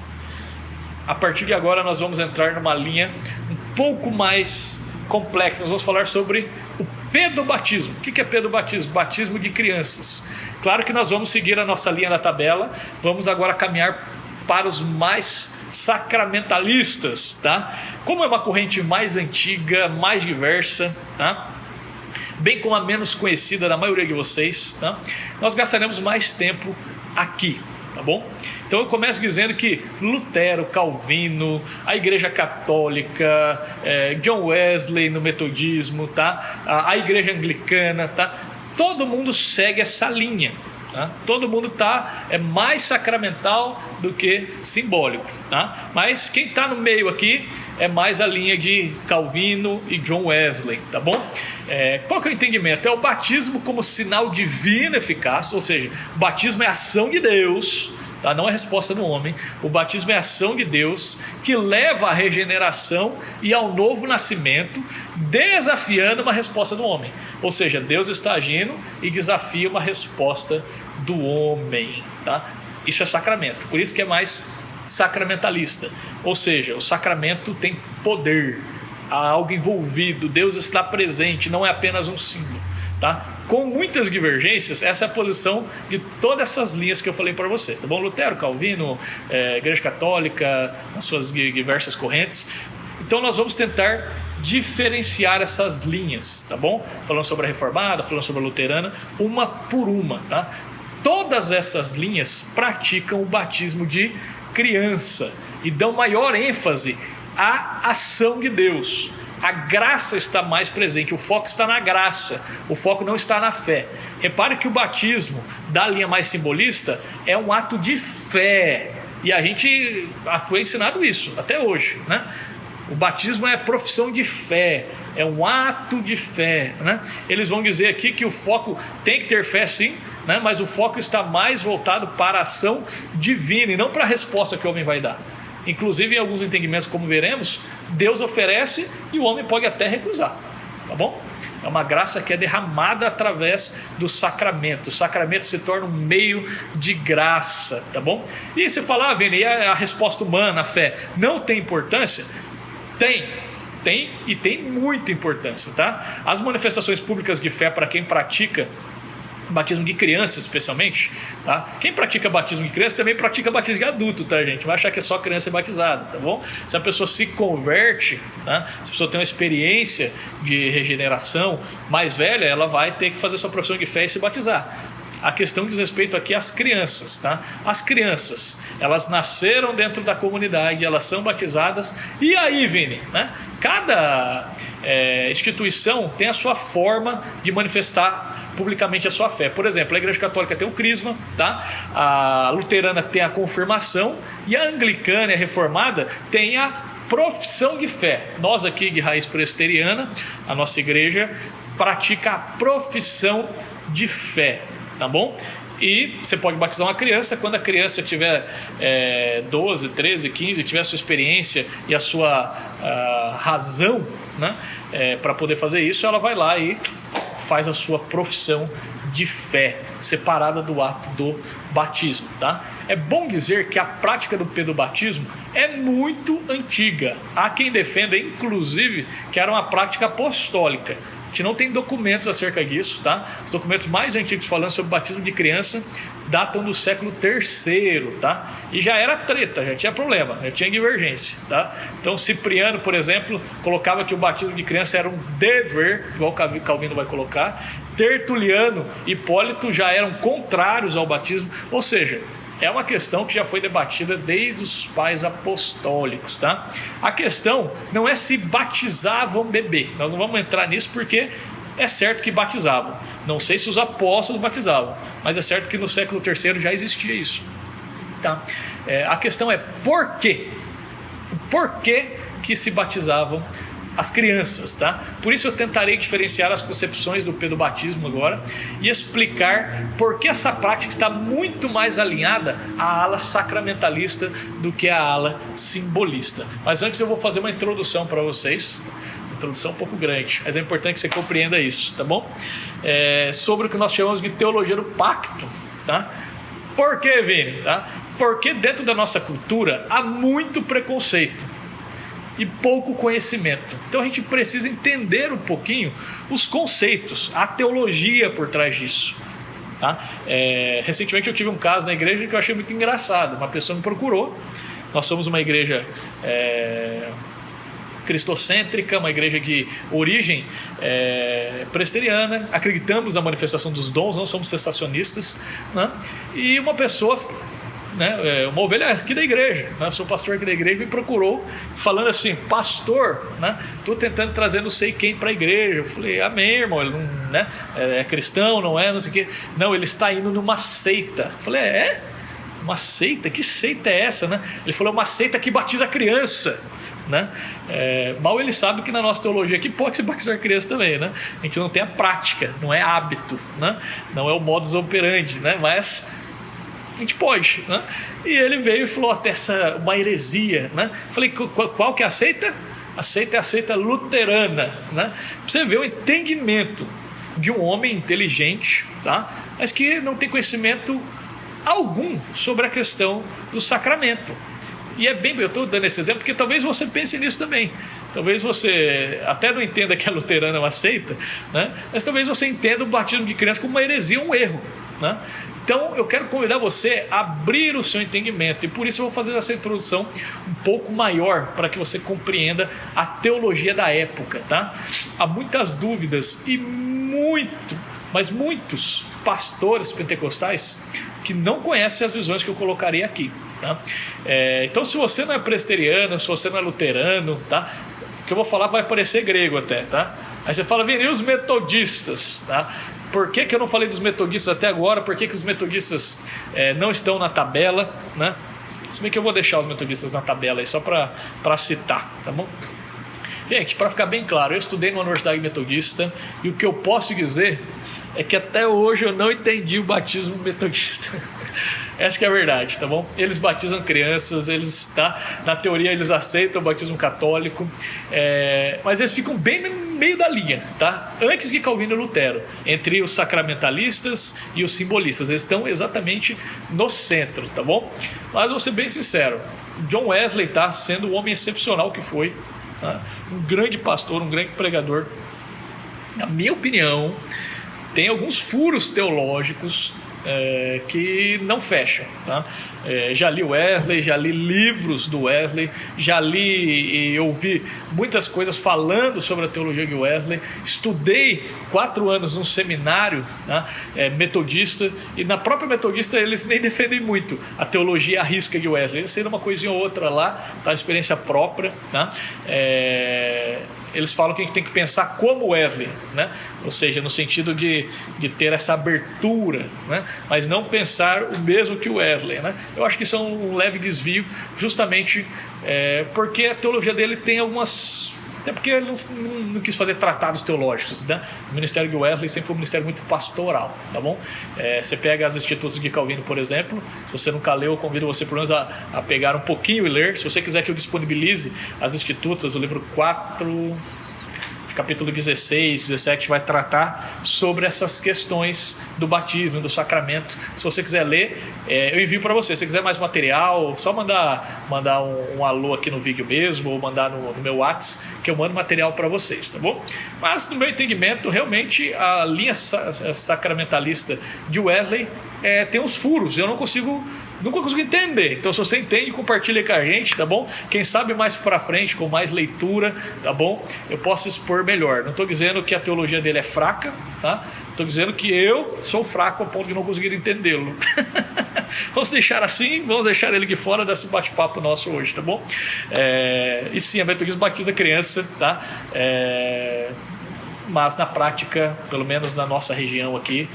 A partir de agora nós vamos entrar numa linha um pouco mais complexa. Nós vamos falar sobre o pedobatismo. O que é pedobatismo? Batismo de crianças. Claro que nós vamos seguir a nossa linha da tabela. Vamos agora caminhar para os mais sacramentalistas, tá? Como é uma corrente mais antiga, mais diversa, tá? Bem como a menos conhecida da maioria de vocês, tá? Nós gastaremos mais tempo aqui, tá bom? Então eu começo dizendo que Lutero, Calvino, a Igreja Católica, John Wesley no metodismo, tá? A Igreja Anglicana, tá? Todo mundo segue essa linha, tá? Todo mundo é mais sacramental do que simbólico, tá? Mas quem está no meio aqui é mais a linha de Calvino e John Wesley, tá bom? Qual que é o entendimento? É o batismo como sinal divino eficaz, ou seja, o batismo é ação de Deus, tá? Não é resposta do homem. O batismo é ação de Deus que leva à regeneração e ao novo nascimento, desafiando uma resposta do homem. Ou seja, Deus está agindo e desafia uma resposta do homem, tá? Isso é sacramento, por isso que é mais sacramentalista. Ou seja, o sacramento tem poder, há algo envolvido, Deus está presente, não é apenas um símbolo, tá? Com muitas divergências, essa é a posição de todas essas linhas que eu falei para você, tá bom? Lutero, Calvino, Igreja Católica, as suas diversas correntes. Então nós vamos tentar diferenciar essas linhas, tá bom? Falando sobre a reformada, falando sobre a luterana, uma por uma, tá? Todas essas linhas praticam o batismo de criança e dão maior ênfase à ação de Deus. A graça está mais presente, o foco está na graça, o foco não está na fé. Repare que o batismo da linha mais simbolista é um ato de fé, e a gente foi ensinado isso até hoje, né? O batismo é profissão de fé, é um ato de fé, né? Eles vão dizer aqui que o foco tem que ter fé sim, né? Mas o foco está mais voltado para a ação divina e não para a resposta que o homem vai dar. Inclusive em alguns entendimentos, como veremos, Deus oferece e o homem pode até recusar, tá bom? É uma graça que é derramada através do sacramento. O sacramento se torna um meio de graça, tá bom? E você fala, Vini, e a resposta humana, a fé, não tem importância? Tem e tem muita importância, tá? As manifestações públicas de fé para quem pratica batismo de criança especialmente, tá? Quem pratica batismo de criança também pratica batismo de adulto, tá, gente? Vai achar que é só criança batizada, tá bom? Se a pessoa se converte, tá? Se a pessoa tem uma experiência de regeneração mais velha, ela vai ter que fazer sua profissão de fé e se batizar. A questão diz respeito aqui às crianças, tá? As crianças, elas nasceram dentro da comunidade, elas são batizadas, e aí, Vini, né? Cada instituição tem a sua forma de manifestar publicamente a sua fé. Por exemplo, a Igreja Católica tem o crisma, tá? A luterana tem a confirmação, e a anglicana e a reformada tem a profissão de fé. Nós aqui de raiz presbiteriana, a nossa igreja pratica a profissão de fé, tá bom? E você pode batizar uma criança quando a criança tiver 12, 13, 15, tiver a sua experiência e a sua razão, né, para poder fazer isso, ela vai lá e faz a sua profissão de fé, separada do ato do batismo, tá? É bom dizer que a prática do pedobatismo é muito antiga. Há quem defenda, inclusive, que era uma prática apostólica. A gente não tem documentos acerca disso, tá? Os documentos mais antigos falando sobre batismo de criança datam do século III, tá? E já era treta, já tinha problema, já tinha divergência, tá? Então Cipriano, por exemplo, colocava que o batismo de criança era um dever, igual Calvino vai colocar. Tertuliano e Hipólito já eram contrários ao batismo, ou seja, é uma questão que já foi debatida desde os pais apostólicos, tá? A questão não é se batizavam bebê. Nós não vamos entrar nisso porque é certo que batizavam. Não sei se os apóstolos batizavam, mas é certo que no século III já existia isso, tá? A questão é por quê? Por que se batizavam as crianças, tá? Por isso eu tentarei diferenciar as concepções do pedobatismo agora e explicar por que essa prática está muito mais alinhada à ala sacramentalista do que à ala simbolista. Mas antes eu vou fazer uma introdução para vocês, introdução um pouco grande, mas é importante que você compreenda isso, tá bom? Sobre o que nós chamamos de teologia do pacto, tá? Por que, Vini? Tá? Porque dentro da nossa cultura há muito preconceito e pouco conhecimento. Então a gente precisa entender um pouquinho os conceitos, a teologia por trás disso, tá? Recentemente eu tive um caso na igreja que eu achei muito engraçado. Uma pessoa me procurou. Nós somos uma igreja cristocêntrica, uma igreja de origem presbiteriana, acreditamos na manifestação dos dons, não somos cessacionistas, né? E uma pessoa, uma ovelha aqui da igreja, né? Sou pastor aqui da igreja, me procurou falando assim: pastor, né? Estou tentando trazer não sei quem para a igreja. Eu falei: amém, irmão, ele não, né? É cristão, não é, não sei o quê. Não, ele está indo numa seita. Eu falei: uma seita? Que seita é essa, né? Ele falou: é uma seita que batiza criança, né? Mal ele sabe que na nossa teologia aqui pode se batizar criança também, né? A gente não tem a prática, não é hábito, né? Não é o modus operandi, né? Mas a gente pode, né? E ele veio e falou até uma heresia, né? Falei: qual que é a seita? A seita é a seita luterana, né? Pra você ver o entendimento de um homem inteligente, tá? Mas que não tem conhecimento algum sobre a questão do sacramento. E eu estou dando esse exemplo porque talvez você pense nisso também. Talvez você até não entenda que a luterana é uma seita, né? Mas talvez você entenda o batismo de criança como uma heresia, um erro, né? Então eu quero convidar você a abrir o seu entendimento, e por isso eu vou fazer essa introdução um pouco maior para que você compreenda a teologia da época, tá? Há muitas dúvidas e muitos pastores pentecostais que não conhecem as visões que eu colocarei aqui, tá? Então se você não é presbiteriano, se você não é luterano, tá? O que eu vou falar vai parecer grego até, tá? Aí você fala: e os metodistas, tá? Por que eu não falei dos metodistas até agora? Por que os metodistas não estão na tabela, né? Se bem que eu vou deixar os metodistas na tabela aí só para citar, tá bom? Gente, para ficar bem claro, eu estudei numa universidade metodista e o que eu posso dizer é que até hoje eu não entendi o batismo metodista. Essa que é a verdade, tá bom? Eles batizam crianças, na teoria eles aceitam o batismo católico, mas eles ficam bem no meio da linha, tá? Antes de Calvino e Lutero, entre os sacramentalistas e os simbolistas, eles estão exatamente no centro, tá bom? Mas vou ser bem sincero, John Wesley tá sendo o homem excepcional que foi, tá? Um grande pastor, um grande pregador. Na minha opinião, tem alguns furos teológicos que não fecham, tá? Já li Wesley, já li livros do Wesley, já li e ouvi muitas coisas falando sobre a teologia de Wesley. Estudei 4 anos num seminário, tá? Metodista, e na própria metodista eles nem defendem muito a teologia à risca de Wesley. Eles saíram uma coisinha ou outra lá, tá? Experiência própria, tá? Eles falam que a gente tem que pensar como Wesley, né? Ou seja, no sentido de ter essa abertura, né? Mas não pensar o mesmo que o Wesley, né? Eu acho que isso é um leve desvio, justamente porque a teologia dele tem algumas... Até porque ele não quis fazer tratados teológicos, né? O ministério de Wesley sempre foi um ministério muito pastoral, tá bom? Você pega as Institutas de Calvino, por exemplo. Se você nunca leu, eu convido você pelo menos a pegar um pouquinho e ler. Se você quiser que eu disponibilize as Institutas, o livro 4... capítulo 16, 17, vai tratar sobre essas questões do batismo, do sacramento. Se você quiser ler, eu envio para você. Se você quiser mais material, só mandar um alô aqui no vídeo mesmo, ou mandar no meu WhatsApp, que eu mando material para vocês, tá bom? Mas, no meu entendimento, realmente a linha sacramentalista de Wesley tem uns furos. Eu nunca consigo entender. Então, se você entende, compartilha com a gente, tá bom? Quem sabe mais pra frente, com mais leitura, tá bom? Eu posso expor melhor. Não estou dizendo que a teologia dele é fraca, tá? Estou dizendo que eu sou fraco ao ponto de não conseguir entendê-lo. Vamos deixar assim, vamos deixar ele aqui fora desse bate-papo nosso hoje, tá bom? E sim, a Metodismo batiza criança, tá? Mas na prática, pelo menos na nossa região aqui,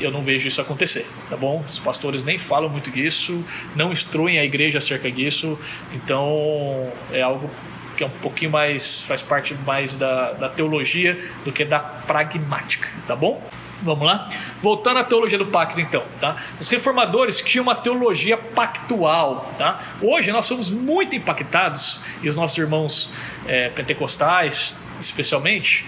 eu não vejo isso acontecer, tá bom? Os pastores nem falam muito disso, não instruem a igreja acerca disso, então é algo que é um pouquinho mais, faz parte mais da teologia do que da pragmática, tá bom? Vamos lá? Voltando à teologia do pacto, então, tá? Os reformadores tinham uma teologia pactual, tá? Hoje nós somos muito impactados, e os nossos irmãos pentecostais, especialmente,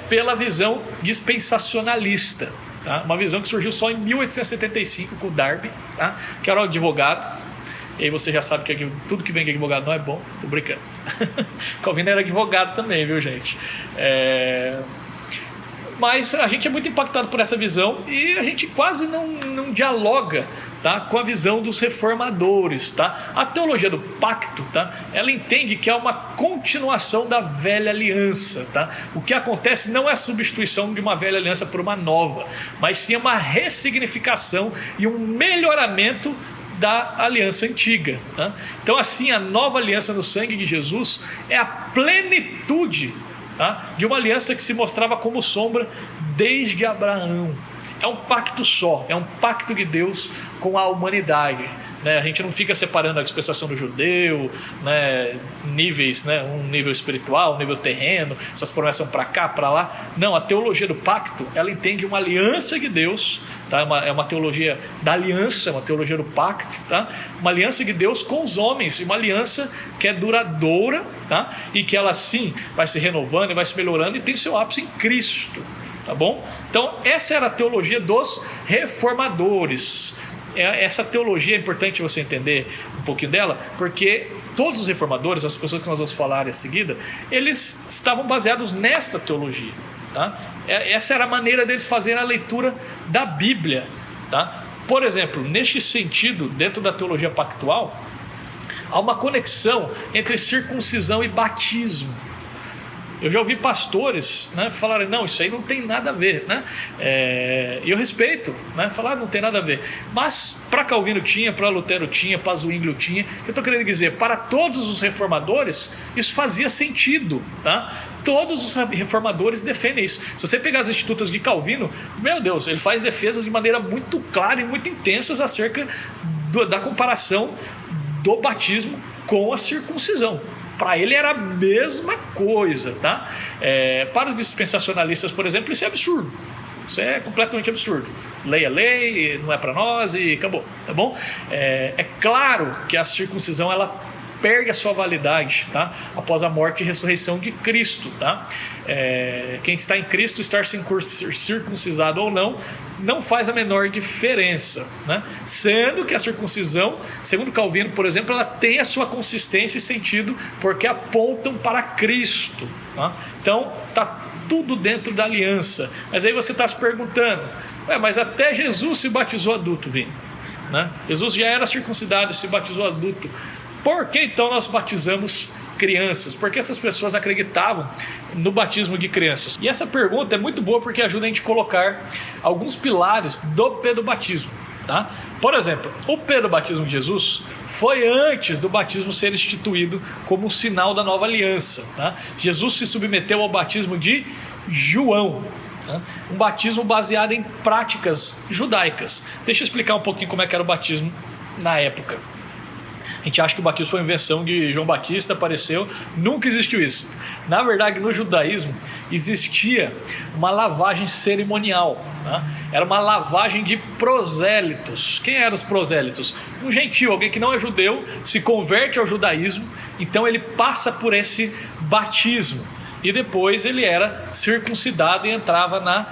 pela visão dispensacionalista. Tá? Uma visão que surgiu só em 1875 com o Darby, tá? Que era um advogado. E aí você já sabe que tudo que vem de advogado não é bom. Tô brincando. Calvino era advogado também, viu, gente? Mas a gente é muito impactado por essa visão e a gente quase não dialoga, tá, com a visão dos reformadores, tá? A teologia do pacto, tá, ela entende que é uma continuação da velha aliança, tá? O que acontece não é a substituição de uma velha aliança por uma nova, mas sim uma ressignificação e um melhoramento da aliança antiga, tá? Então, assim, a nova aliança no sangue de Jesus é a plenitude, tá, de uma aliança que se mostrava como sombra desde Abraão. É um pacto só, é um pacto de Deus com a humanidade, né? A gente não fica separando a dispensação do judeu, né, níveis, né, um nível espiritual, um nível terreno, essas promessas para cá, para lá. Não, a teologia do pacto, ela entende uma aliança de Deus, tá? É uma teologia da aliança, uma teologia do pacto, tá? Uma aliança de Deus com os homens, uma aliança que é duradoura, tá? E que ela sim vai se renovando e vai se melhorando e tem seu ápice em Cristo, tá bom? Então essa era a teologia dos reformadores. Essa teologia é importante você entender um pouquinho dela, porque todos os reformadores, as pessoas que nós vamos falar em seguida, eles estavam baseados nesta teologia, tá? Essa era a maneira deles fazerem a leitura da Bíblia, tá? Por exemplo, neste sentido, dentro da teologia pactual, há uma conexão entre circuncisão e batismo. Eu já ouvi pastores, né, falarem, não, isso aí não tem nada a ver, né? E eu respeito, né, falar não tem nada a ver. Mas para Calvino tinha, para Lutero tinha, para Zwinglio tinha. Eu estou querendo dizer, para todos os reformadores, isso fazia sentido, tá? Todos os reformadores defendem isso. Se você pegar as Institutas de Calvino, meu Deus, ele faz defesas de maneira muito clara e muito intensas acerca da comparação do batismo com a circuncisão. Para ele era a mesma coisa, tá? Para os dispensacionalistas, por exemplo, isso é absurdo. Isso é completamente absurdo. Lei é lei, não é para nós e acabou, tá bom? É claro que a circuncisão ela perde a sua validade, tá? Após a morte e ressurreição de Cristo, tá? Quem está em Cristo, estar circuncisado ou não faz a menor diferença, né? Sendo que a circuncisão, segundo Calvino, por exemplo, ela tem a sua consistência e sentido porque apontam para Cristo, tá? Então está tudo dentro da aliança. Mas aí você está se perguntando, mas até Jesus se batizou adulto, Vini, né? Jesus já era circuncidado e se batizou adulto. Por que então nós batizamos crianças? Porque essas pessoas acreditavam no batismo de crianças. E essa pergunta é muito boa porque ajuda a gente a colocar alguns pilares do pedobatismo, tá? Por exemplo, o pedobatismo de Jesus foi antes do batismo ser instituído como um sinal da nova aliança, tá? Jesus se submeteu ao batismo de João, tá? Um batismo baseado em práticas judaicas. Deixa eu explicar um pouquinho como é que era o batismo na época. A gente acha que o batismo foi uma invenção de João Batista, apareceu, nunca existiu isso. Na verdade, no judaísmo existia uma lavagem cerimonial, tá? Era uma lavagem de prosélitos. Quem eram os prosélitos? Um gentil, alguém que não é judeu, se converte ao judaísmo, então ele passa por esse batismo. e depois ele era circuncidado e entrava na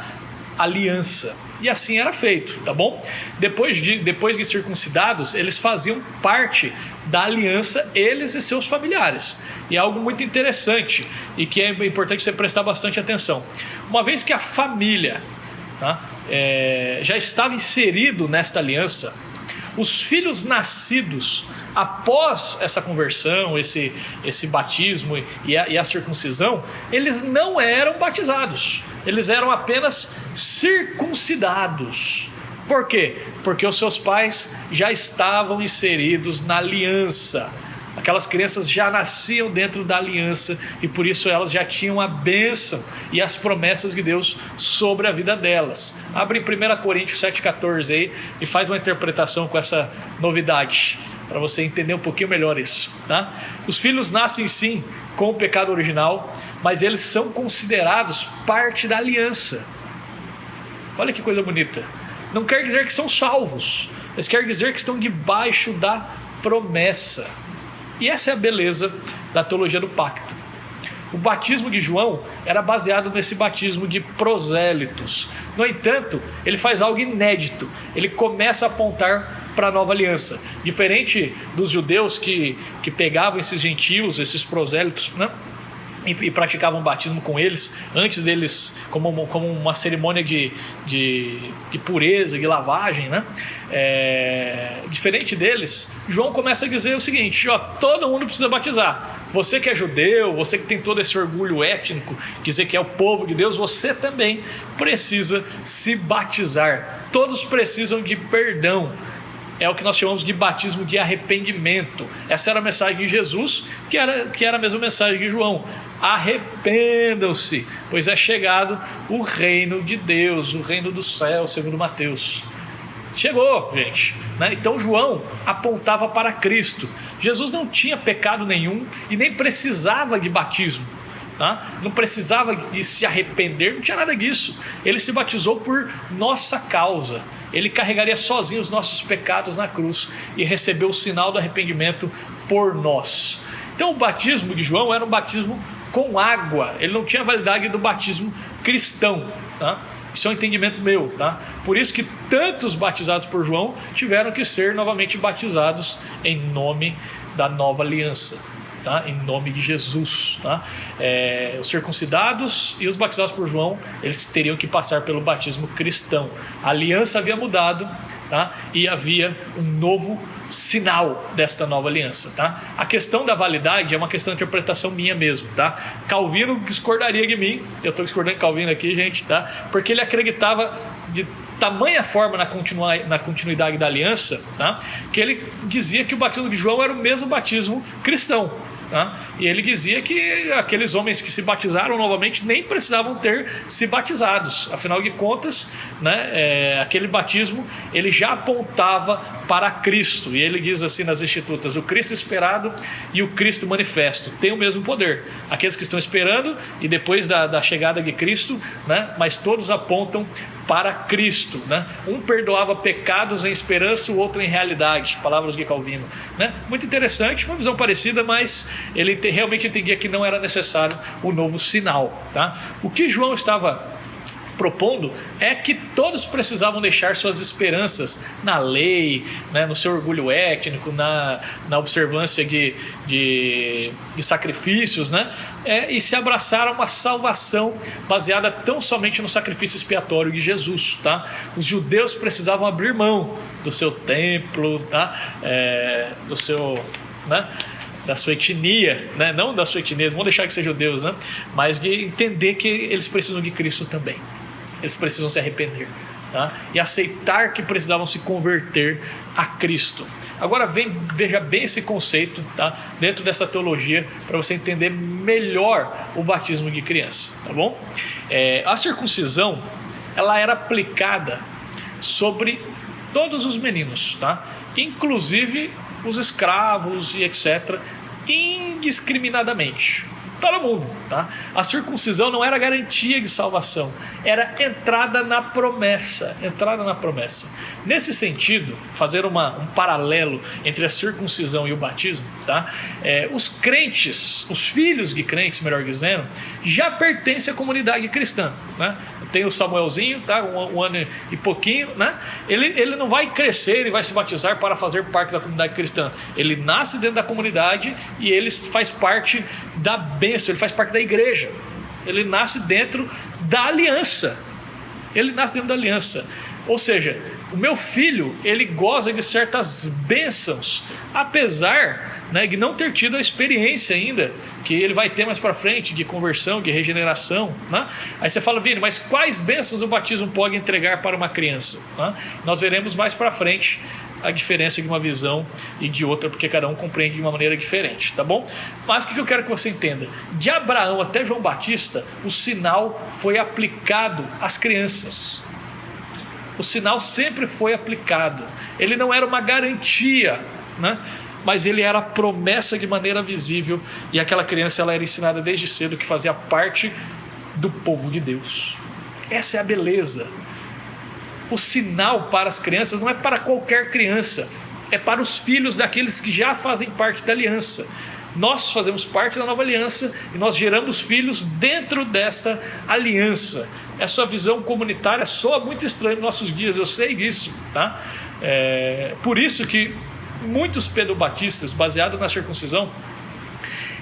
aliança. E assim era feito, tá bom? Depois de circuncidados, eles faziam parte da aliança, eles e seus familiares. E é algo muito interessante e que é importante você prestar bastante atenção. Uma vez que a família, tá, já estava inserido nesta aliança, os filhos nascidos após essa conversão, esse batismo e a circuncisão, eles não eram batizados, eles eram apenas circuncidados. Por quê? Porque os seus pais já estavam inseridos na aliança. Aquelas crianças já nasciam dentro da aliança e por isso elas já tinham a bênção e as promessas de Deus sobre a vida delas. Abre em 1 Coríntios 7,14 aí e faz uma interpretação com essa novidade, para você entender um pouquinho melhor isso, tá? Os filhos nascem sim com o pecado original, mas eles são considerados parte da aliança. Olha que coisa bonita. Não quer dizer que são salvos, mas quer dizer que estão debaixo da promessa. E essa é a beleza da teologia do pacto. O batismo de João era baseado nesse batismo de prosélitos. No entanto, ele faz algo inédito. Ele começa a apontar para a nova aliança. Diferente dos judeus que pegavam esses gentios, esses prosélitos, né, e praticavam batismo com eles, antes deles, como uma cerimônia de pureza, de lavagem, né? Diferente deles, João começa a dizer o seguinte: todo mundo precisa batizar. Você que é judeu, você que tem todo esse orgulho étnico, dizer que é o povo de Deus, você também precisa se batizar. Todos precisam de perdão. É o que nós chamamos de batismo de arrependimento. Essa era a mensagem de Jesus, que era a mesma mensagem de João. Arrependam-se, pois é chegado o reino de Deus, o reino do céu, segundo Mateus. Chegou, gente, né? Então João apontava para Cristo. Jesus não tinha pecado nenhum e nem precisava de batismo, tá? Não precisava de se arrepender, não tinha nada disso. Ele se batizou por nossa causa. Ele carregaria sozinho os nossos pecados na cruz e recebeu o sinal do arrependimento por nós. Então o batismo de João era um batismo com água, ele não tinha a validade do batismo cristão, tá? Isso é um entendimento meu, tá? Por isso que tantos batizados por João tiveram que ser novamente batizados em nome da nova aliança, tá? Em nome de Jesus, tá? Os circuncidados e os batizados por João, eles teriam que passar pelo batismo cristão. A aliança havia mudado, tá? E havia um novo sinal desta nova aliança, tá? A questão da validade é uma questão de interpretação minha mesmo, tá? Calvino discordaria de mim, eu estou discordando de Calvino aqui, gente, tá? Porque ele acreditava de tamanha forma na continuidade da aliança, tá? Que ele dizia que o batismo de João era o mesmo batismo cristão, tá? E ele dizia que aqueles homens que se batizaram novamente nem precisavam ter se batizados, afinal de contas, né, aquele batismo ele já apontava para Cristo, e ele diz assim nas Institutas: o Cristo esperado e o Cristo manifesto têm o mesmo poder, aqueles que estão esperando e depois da chegada de Cristo, né, mas todos apontam para Cristo, né? Um perdoava pecados em esperança, o outro em realidade, palavras de Calvino, né? Muito interessante, uma visão parecida, mas ele realmente entendia que não era necessário o novo sinal, tá? O que João estava propondo é que todos precisavam deixar suas esperanças na lei, né, no seu orgulho étnico, na observância de sacrifícios, né, e se abraçar a uma salvação baseada tão somente no sacrifício expiatório de Jesus, tá? Os judeus precisavam abrir mão do seu templo, tá? Do seu, né, da sua etnia, né? Não da sua etnia, vão deixar de ser judeus, né? Mas de entender que eles precisam de Cristo também. Eles precisam se arrepender, tá? E aceitar que precisavam se converter a Cristo. Agora veja bem esse conceito, tá? Dentro dessa teologia, para você entender melhor o batismo de criança, tá bom? A circuncisão, ela era aplicada sobre todos os meninos, tá? Inclusive os escravos e etc., indiscriminadamente. todo mundo, tá? A circuncisão não era garantia de salvação, era entrada na promessa, Nesse sentido, fazer um paralelo entre a circuncisão e o batismo, tá? Os crentes, os filhos de crentes, melhor dizendo, já pertencem à comunidade cristã, né? Tem o Samuelzinho, tá? um ano e pouquinho, né? Ele não vai crescer, ele vai se batizar para fazer parte da comunidade cristã. Ele nasce dentro da comunidade e ele faz parte da bênção, ele faz parte da igreja. Ele nasce dentro da aliança. Ou seja, o meu filho, ele goza de certas bênçãos, apesar, né, de não ter tido a experiência ainda, que ele vai ter mais para frente, de conversão, de regeneração, né? Aí você fala, Vini, mas quais bênçãos o batismo pode entregar para uma criança, né? Nós veremos mais para frente a diferença de uma visão e de outra, porque cada um compreende de uma maneira diferente, tá bom? Mas o que eu quero que você entenda? De Abraão até João Batista, o sinal foi aplicado às crianças. O sinal sempre foi aplicado. Ele não era uma garantia, né? Mas ele era a promessa de maneira visível, e aquela criança ela era ensinada desde cedo que fazia parte do povo de Deus. Essa é a beleza. O sinal para as crianças não é para qualquer criança, é para os filhos daqueles que já fazem parte da aliança. Nós fazemos parte da nova aliança e nós geramos filhos dentro dessa aliança. Essa visão comunitária soa muito estranha nos nossos dias, eu sei disso, tá? Por isso que muitos pedobatistas, baseados na circuncisão,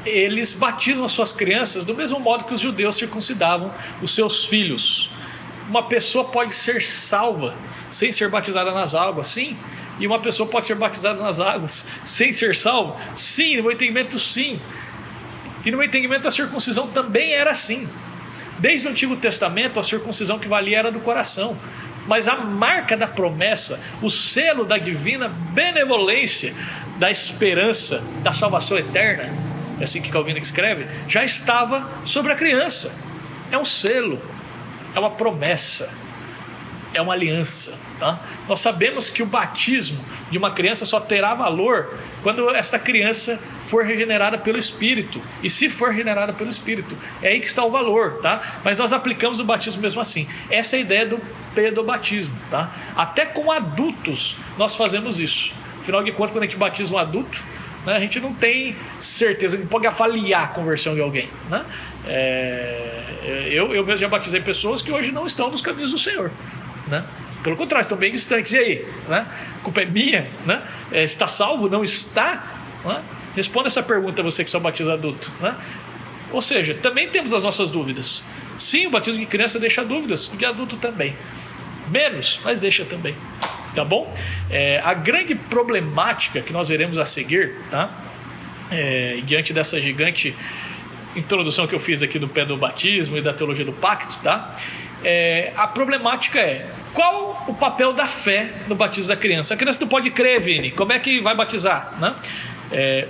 eles batizam as suas crianças do mesmo modo que os judeus circuncidavam os seus filhos. Uma pessoa pode ser salva sem ser batizada nas águas, sim. E uma pessoa pode ser batizada nas águas sem ser salva, sim. No meu entendimento, sim. E no meu entendimento, a circuncisão também era assim. Desde o Antigo Testamento, a circuncisão que valia era do coração. Mas a marca da promessa, o selo da divina benevolência, da esperança, da salvação eterna, é assim que Calvino escreve, já estava sobre a criança. É um selo, é uma promessa, é uma aliança, tá? Nós sabemos que o batismo de uma criança só terá valor quando essa criança for regenerada pelo Espírito. E se for regenerada pelo Espírito, é aí que está o valor, tá? Mas nós aplicamos o batismo mesmo assim. Essa é a ideia do pedobatismo, tá? Até com adultos nós fazemos isso. Afinal de contas, quando a gente batiza um adulto, né, a gente não tem certeza, a gente pode avaliar a conversão de alguém, né? Eu mesmo já batizei pessoas que hoje não estão nos caminhos do Senhor, né? Pelo contrário, estão bem distantes. E aí? Né? A culpa é minha? Né? Está salvo? Não está? Né? Responda essa pergunta, você que só batiza adulto, né? Ou seja, também temos as nossas dúvidas. Sim, o batismo de criança deixa dúvidas, o de adulto também. Menos, mas deixa também. Tá bom? A grande problemática que nós veremos a seguir, tá? Diante dessa gigante introdução que eu fiz aqui do pedobatismo e da teologia do pacto, tá? A problemática qual o papel da fé no batismo da criança? A criança não pode crer, Vini, como é que vai batizar, né?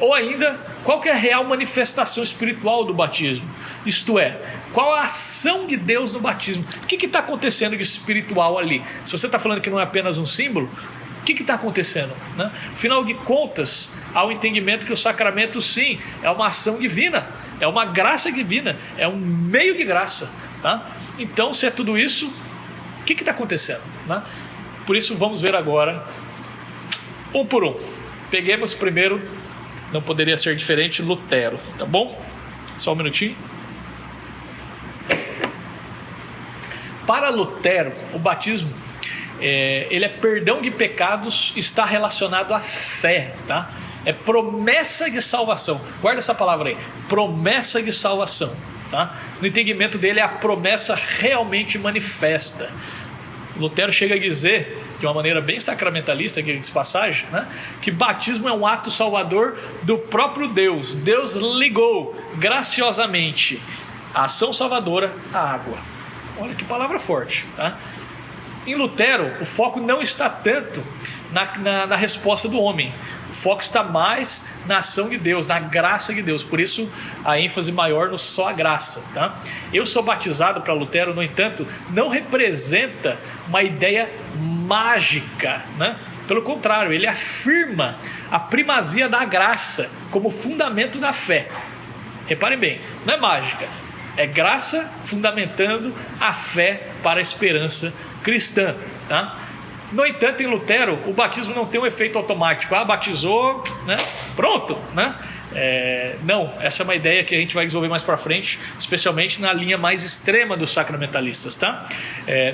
Ou ainda, qual que é a real manifestação espiritual do batismo? Isto é, qual a ação de Deus no batismo? O que está acontecendo de espiritual ali? Se você está falando que não é apenas um símbolo, o que está acontecendo, né? Afinal de contas, há o entendimento que o sacramento, sim, é uma ação divina, é uma graça divina, é um meio de graça, tá? Então, se é tudo isso, o que está acontecendo, né? Por isso, vamos ver agora, um por um. Peguemos primeiro, não poderia ser diferente, Lutero, tá bom? Só um minutinho. Para Lutero, o batismo, ele é perdão de pecados, está relacionado à fé, tá? É promessa de salvação. Guarda essa palavra aí, promessa de salvação, tá? No entendimento dele, é a promessa realmente manifesta. Lutero chega a dizer, de uma maneira bem sacramentalista, aqui de passagem, né, que batismo é um ato salvador do próprio Deus. Deus ligou graciosamente a ação salvadora à água. Olha que palavra forte, tá? Em Lutero, o foco não está tanto na resposta do homem. O foco está mais na ação de Deus, na graça de Deus. Por isso, a ênfase maior no só a graça, tá? Eu sou batizado, para Lutero, no entanto, não representa uma ideia mágica, né? Pelo contrário, ele afirma a primazia da graça como fundamento da fé. Reparem bem, não é mágica, é graça fundamentando a fé para a esperança cristã, tá? No entanto, em Lutero, o batismo não tem um efeito automático. Batizou, né? Pronto, né? Não, essa é uma ideia que a gente vai desenvolver mais para frente, especialmente na linha mais extrema dos sacramentalistas, tá?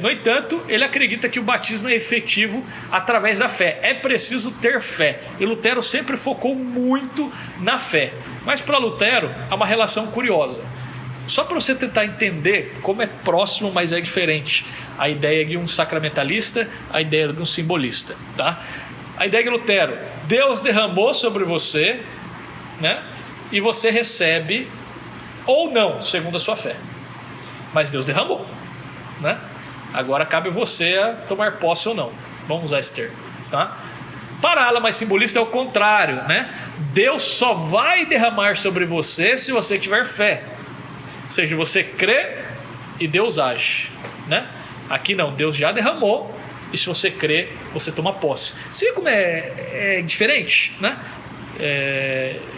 No entanto, ele acredita que o batismo é efetivo através da fé. É preciso ter fé. E Lutero sempre focou muito na fé. Mas para Lutero, há uma relação curiosa. Só para você tentar entender como é próximo, mas é diferente a ideia de um sacramentalista, a ideia de um simbolista, tá? A ideia de Lutero: Deus derramou sobre você, né? E você recebe ou não, segundo a sua fé. Mas Deus derramou, né? Agora cabe você a tomar posse ou não. Vamos usar esse termo, tá? Para a ala mais simbolista é o contrário, né? Deus só vai derramar sobre você se você tiver fé. Ou seja, você crê e Deus age, né? Aqui não, Deus já derramou, e se você crê, você toma posse. Você vê como é diferente, né?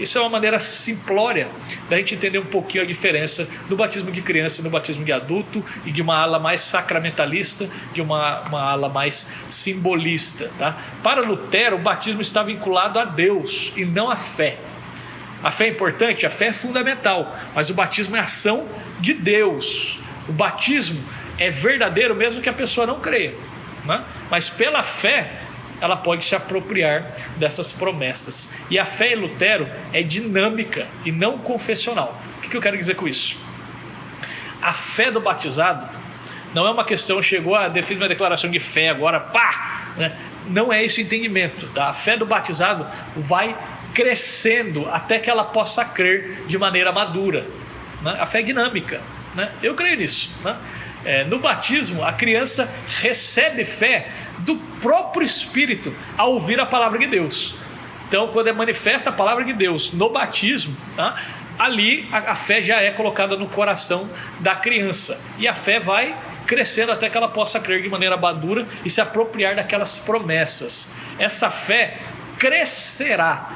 Isso é uma maneira simplória da gente entender um pouquinho a diferença do batismo de criança e do batismo de adulto, e de uma ala mais sacramentalista, de uma ala mais simbolista, tá? Para Lutero, o batismo está vinculado a Deus e não à fé. A fé é importante, a fé é fundamental, mas o batismo é ação de Deus. O batismo é verdadeiro mesmo que a pessoa não creia, né? Mas pela fé ela pode se apropriar dessas promessas. E a fé em Lutero é dinâmica e não confessional. O que eu quero dizer com isso? A fé do batizado não é uma questão, chegou, fiz minha declaração de fé agora, pá! Né? Não é esse o entendimento, tá? A fé do batizado vai crescendo até que ela possa crer de maneira madura, né? A fé é dinâmica, né? Eu creio nisso, né? No batismo, a criança recebe fé do próprio Espírito ao ouvir a palavra de Deus. Então, quando é manifesta a palavra de Deus no batismo, tá? Ali a fé já é colocada no coração da criança, e a fé vai crescendo até que ela possa crer de maneira madura e se apropriar daquelas promessas. Essa fé crescerá.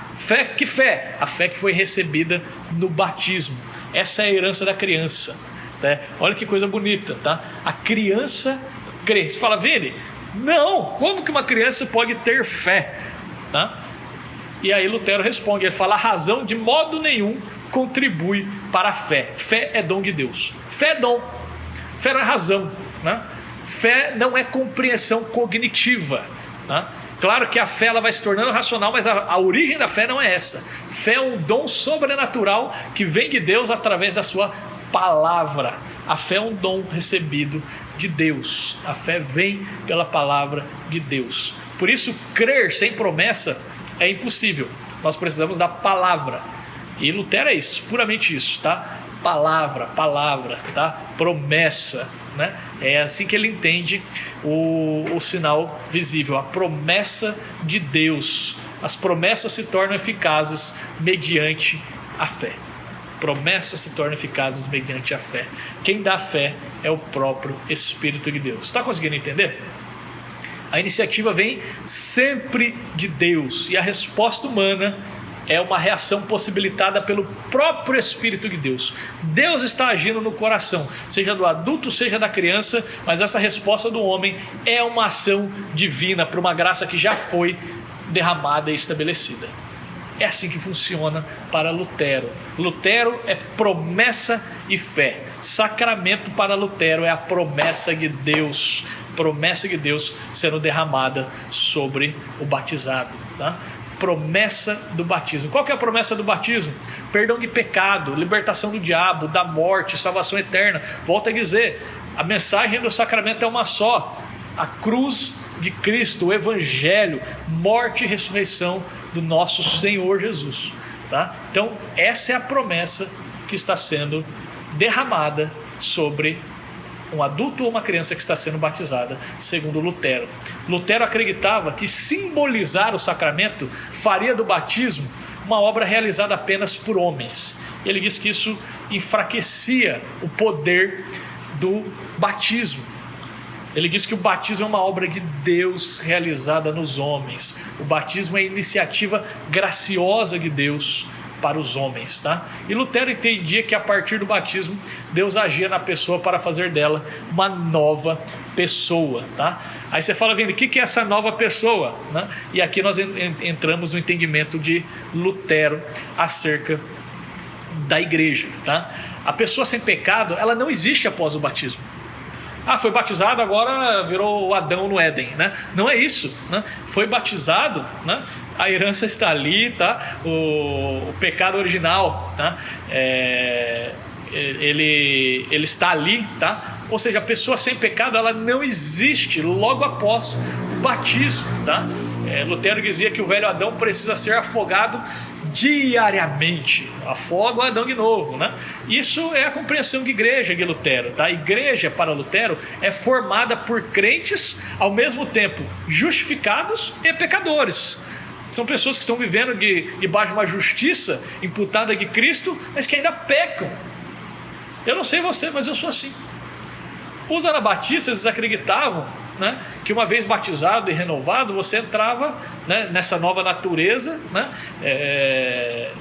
Que fé? A fé que foi recebida no batismo. Essa é a herança da criança, né? Olha que coisa bonita, tá? A criança crê. Você fala, Vini, não, como que uma criança pode ter fé, tá? E aí Lutero responde, ele fala: a razão de modo nenhum contribui para a fé. Fé é dom de Deus. Fé é dom. Fé não é razão, né? Fé não é compreensão cognitiva, né? Claro que a fé ela vai se tornando racional, mas a origem da fé não é essa. Fé é um dom sobrenatural que vem de Deus através da sua palavra. A fé é um dom recebido de Deus. A fé vem pela palavra de Deus. Por isso, crer sem promessa é impossível. Nós precisamos da palavra. E Lutero é isso, puramente isso, tá? Palavra, tá? Promessa, né? É assim que ele entende o sinal visível, a promessa de Deus. As promessas se tornam eficazes mediante a fé. Promessas se tornam eficazes mediante a fé. Quem dá fé é o próprio Espírito de Deus. Está conseguindo entender? A iniciativa vem sempre de Deus, e a resposta humana é uma reação possibilitada pelo próprio Espírito de Deus. Deus está agindo no coração, seja do adulto, seja da criança, mas essa resposta do homem é uma ação divina para uma graça que já foi derramada e estabelecida. É assim que funciona para Lutero. Lutero é promessa e fé. Sacramento para Lutero é a promessa de Deus. Promessa de Deus sendo derramada sobre o batizado, tá? Promessa do batismo. Qual que é a promessa do batismo? Perdão de pecado, libertação do diabo, da morte, salvação eterna. Volto a dizer, a mensagem do sacramento é uma só: a cruz de Cristo, o evangelho, morte e ressurreição do nosso Senhor Jesus, tá? Então essa é a promessa que está sendo derramada sobre um adulto ou uma criança que está sendo batizada, segundo Lutero. Lutero acreditava que simbolizar o sacramento faria do batismo uma obra realizada apenas por homens. Ele diz que isso enfraquecia o poder do batismo. Ele diz que o batismo é uma obra de Deus realizada nos homens. O batismo é a iniciativa graciosa de Deus para os homens, tá? E Lutero entendia que a partir do batismo Deus agia na pessoa para fazer dela uma nova pessoa, tá? Aí você fala, vendo, o que é essa nova pessoa, né? E aqui nós entramos no entendimento de Lutero acerca da igreja, tá? A pessoa sem pecado, ela não existe após o batismo. Foi batizado, agora virou o Adão no Éden, né? Não é isso, né? Foi batizado, né? A herança está ali, tá? O pecado original, tá? Ele está ali, tá? Ou seja, a pessoa sem pecado, ela não existe logo após o batismo, tá? Lutero dizia que o velho Adão precisa ser afogado diariamente. Afoga o Adão de novo, né? Isso é a compreensão de igreja de Lutero, tá? A igreja para Lutero é formada por crentes ao mesmo tempo justificados e pecadores. São pessoas que estão vivendo debaixo de uma justiça imputada de Cristo, mas que ainda pecam. Eu não sei você, mas eu sou assim. Os anabatistas, eles acreditavam, né, que uma vez batizado e renovado, você entrava, né, nessa nova natureza, né,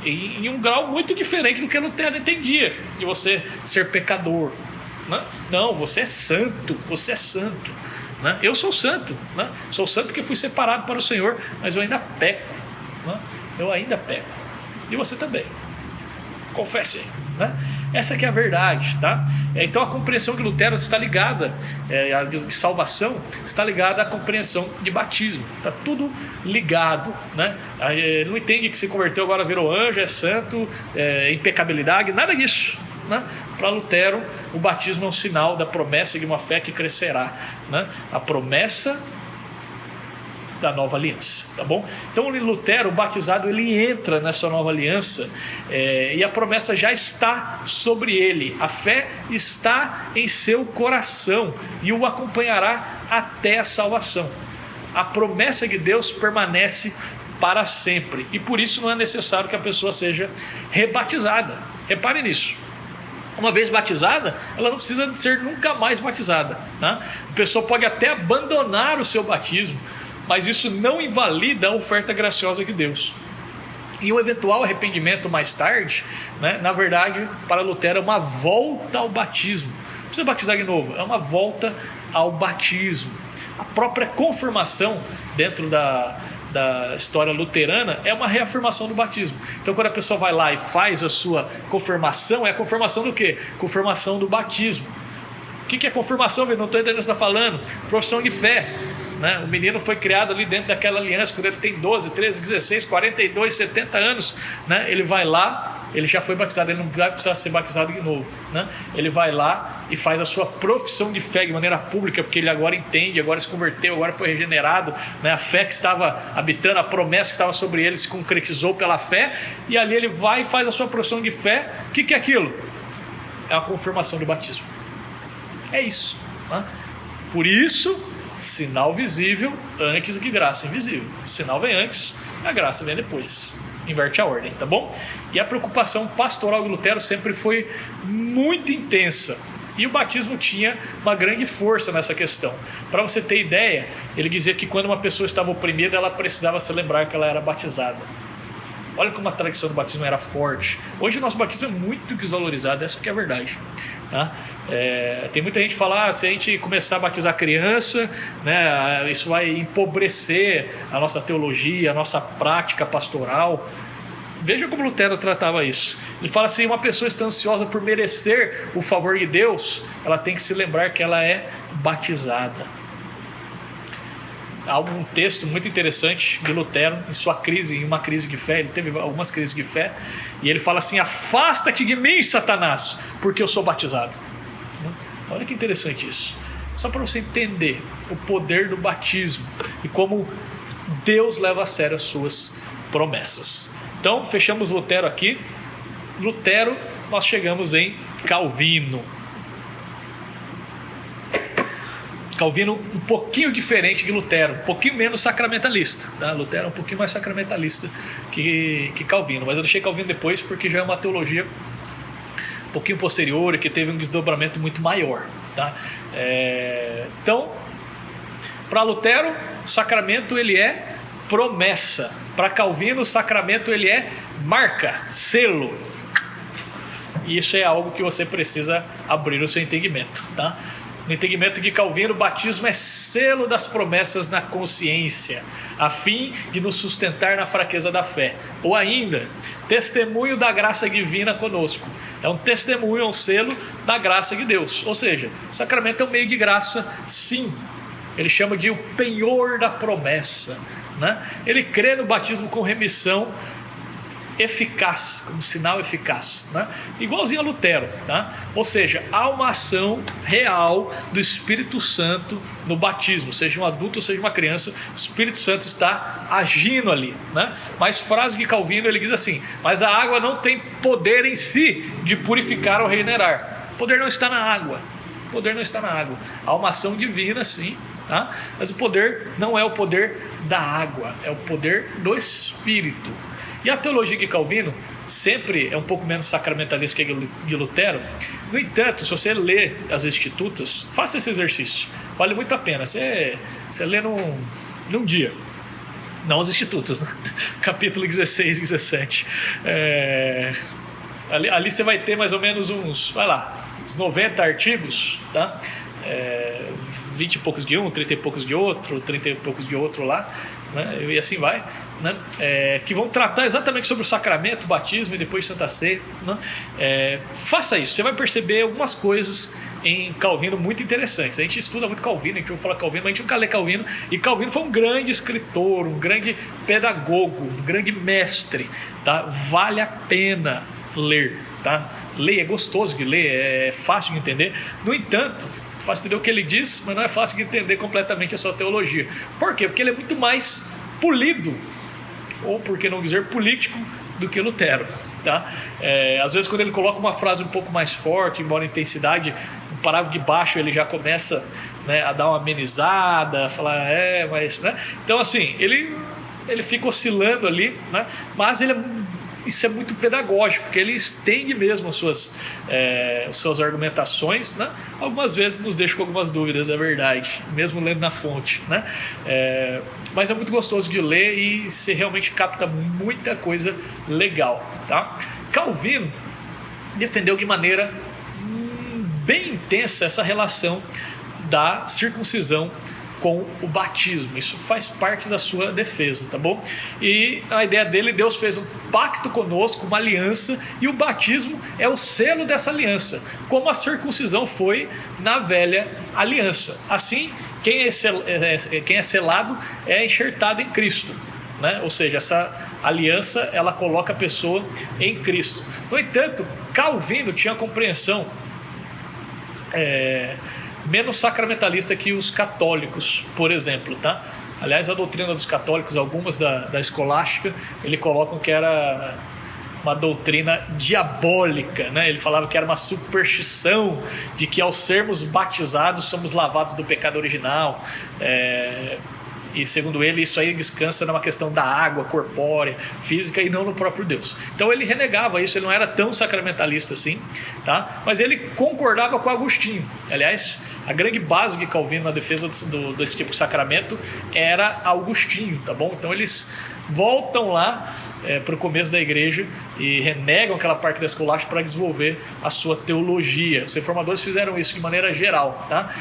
em um grau muito diferente do que Lutero entendia, de você ser pecador, né? Não, você é santo, você é santo, né? Eu sou santo, né? Sou santo porque fui separado para o Senhor, mas eu ainda peco, né? Eu ainda peco, e você também, confesse, né? Essa que é a verdade, tá? Então a compreensão de Lutero está ligada, a de salvação está ligada à compreensão de batismo. Está tudo ligado, né? Ele não entende que se converteu agora virou anjo, é santo, impecabilidade, nada disso, né? Para Lutero, o batismo é um sinal da promessa de uma fé que crescerá, né? A promessa da nova aliança, tá bom? Então Lutero, o batizado, ele entra nessa nova aliança, e a promessa já está sobre ele, a fé está em seu coração e o acompanhará até a salvação. A promessa de Deus permanece para sempre e por isso não é necessário que a pessoa seja rebatizada. Repare nisso. Uma vez batizada, ela não precisa ser nunca mais batizada, tá? A pessoa pode até abandonar o seu batismo, mas isso não invalida a oferta graciosa de Deus. E o eventual arrependimento mais tarde, né, na verdade, para Lutero é uma volta ao batismo. Não precisa batizar de novo, é uma volta ao batismo. A própria confirmação dentro da história luterana é uma reafirmação do batismo. Então quando a pessoa vai lá e faz a sua confirmação, é a confirmação do quê? Confirmação do batismo. O que é confirmação? Não estou entendendo o que você está falando. Profissão de fé. O menino foi criado ali dentro daquela aliança, quando ele tem 12, 13, 16, 42, 70 anos, né? Ele vai lá, ele já foi batizado, ele não vai precisar ser batizado de novo, né? Ele vai lá e faz a sua profissão de fé de maneira pública, porque ele agora entende, agora se converteu, agora foi regenerado, né? A fé que estava habitando, a promessa que estava sobre ele se concretizou pela fé, e ali ele vai e faz a sua profissão de fé. O que é aquilo? É a confirmação do batismo. É isso, tá? Por isso, sinal visível antes que graça invisível. O sinal vem antes, a graça vem depois. Inverte a ordem, tá bom? E a preocupação pastoral de Lutero sempre foi muito intensa. E o batismo tinha uma grande força nessa questão. Para você ter ideia, ele dizia que quando uma pessoa estava oprimida, ela precisava se lembrar que ela era batizada. Olha como a tradição do batismo era forte. Hoje o nosso batismo é muito desvalorizado, essa que é a verdade, tá? Tem muita gente que fala, se a gente começar a batizar criança, né, isso vai empobrecer a nossa teologia, a nossa prática pastoral. Veja como Lutero tratava isso. Ele fala assim, uma pessoa está ansiosa por merecer o favor de Deus, ela tem que se lembrar que ela é batizada. Há um texto muito interessante de Lutero em uma crise de fé. Ele teve algumas crises de fé e ele fala assim, afasta-te de mim, Satanás, porque eu sou batizado. Olha que interessante isso. Só para você entender o poder do batismo e como Deus leva a sério as suas promessas. Então, fechamos Lutero aqui. Lutero, nós chegamos em Calvino. Calvino um pouquinho diferente de Lutero, um pouquinho menos sacramentalista, tá? Lutero é um pouquinho mais sacramentalista que Calvino, mas eu deixei Calvino depois porque já é uma teologia um pouquinho posterior e que teve um desdobramento muito maior, tá? Então, para Lutero, o sacramento ele é promessa. Para Calvino, o sacramento ele é marca, selo. Isso é algo que você precisa abrir o seu entendimento, tá? No entendimento de Calvino, o batismo é selo das promessas na consciência, a fim de nos sustentar na fraqueza da fé. Ou ainda, testemunho da graça divina conosco. É um testemunho, é um selo da graça de Deus. Ou seja, o sacramento é um meio de graça, sim. Ele chama de o penhor da promessa, né? Ele crê no batismo com remissão eficaz, como sinal eficaz, né? Igualzinho a Lutero, tá? Ou seja, há uma ação real do Espírito Santo no batismo, seja um adulto ou seja uma criança, o Espírito Santo está agindo ali, né? Mas frase de Calvino, ele diz assim: mas a água não tem poder em si de purificar ou regenerar. O poder não está na água, o poder não está na água. Há uma ação divina, sim, tá? Mas o poder não é o poder da água, é o poder do Espírito. E a teologia de Calvino sempre é um pouco menos sacramentalista que a de Lutero. No entanto, se você lê as Institutas, faça esse exercício, vale muito a pena. Você lê num dia, não as Institutas, né? Capítulo 16 e 17. Ali você vai ter mais ou menos uns 90 artigos, tá? 20 e poucos de um, 30 e poucos de outro, 30 e poucos de outro lá, né? E assim vai, né? Que vão tratar exatamente sobre o sacramento, o batismo e depois Santa Ceia, né? Faça isso, você vai perceber algumas coisas em Calvino muito interessantes. A gente estuda muito Calvino, a gente ouve falar Calvino, mas a gente nunca lê Calvino, e Calvino foi um grande escritor, um grande pedagogo, um grande mestre, tá? Vale a pena ler, tá? Ler, é gostoso de ler, é fácil de entender. No entanto, fácil entender o que ele diz, mas não é fácil de entender completamente a sua teologia. Por quê? Porque ele é muito mais polido, ou por que não dizer político, do que Lutero, tá? Às vezes quando ele coloca uma frase um pouco mais forte, embora a intensidade, no parágrafo de baixo ele já começa, né, a dar uma amenizada, a falar, mas... Né? Então assim, ele fica oscilando ali, né? Mas isso é muito pedagógico, porque ele estende mesmo as suas argumentações, né? Algumas vezes nos deixa com algumas dúvidas, é verdade, mesmo lendo na fonte, né? Mas é muito gostoso de ler e você realmente capta muita coisa legal, tá? Calvino defendeu de maneira bem intensa essa relação da circuncisão com o batismo. Isso faz parte da sua defesa, tá bom? E a ideia dele, Deus fez um pacto conosco, uma aliança, e o batismo é o selo dessa aliança, como a circuncisão foi na velha aliança. Assim, quem é selado é enxertado em Cristo, né? Ou seja, essa aliança, ela coloca a pessoa em Cristo. No entanto, Calvino tinha a compreensão menos sacramentalista que os católicos, por exemplo, tá? Aliás, a doutrina dos católicos, algumas da escolástica, ele colocam que era uma doutrina diabólica, né? Ele falava que era uma superstição de que ao sermos batizados somos lavados do pecado original, e segundo ele isso aí descansa numa questão da água corpórea, física, e não no próprio Deus. Então ele renegava isso, ele não era tão sacramentalista assim, tá? Mas ele concordava com Agostinho. Aliás, a grande base de Calvino na defesa desse tipo de sacramento era Agostinho, tá bom? Então eles voltam lá para o começo da igreja e renegam aquela parte da escolástica para desenvolver a sua teologia. Os reformadores fizeram isso de maneira geral, tá?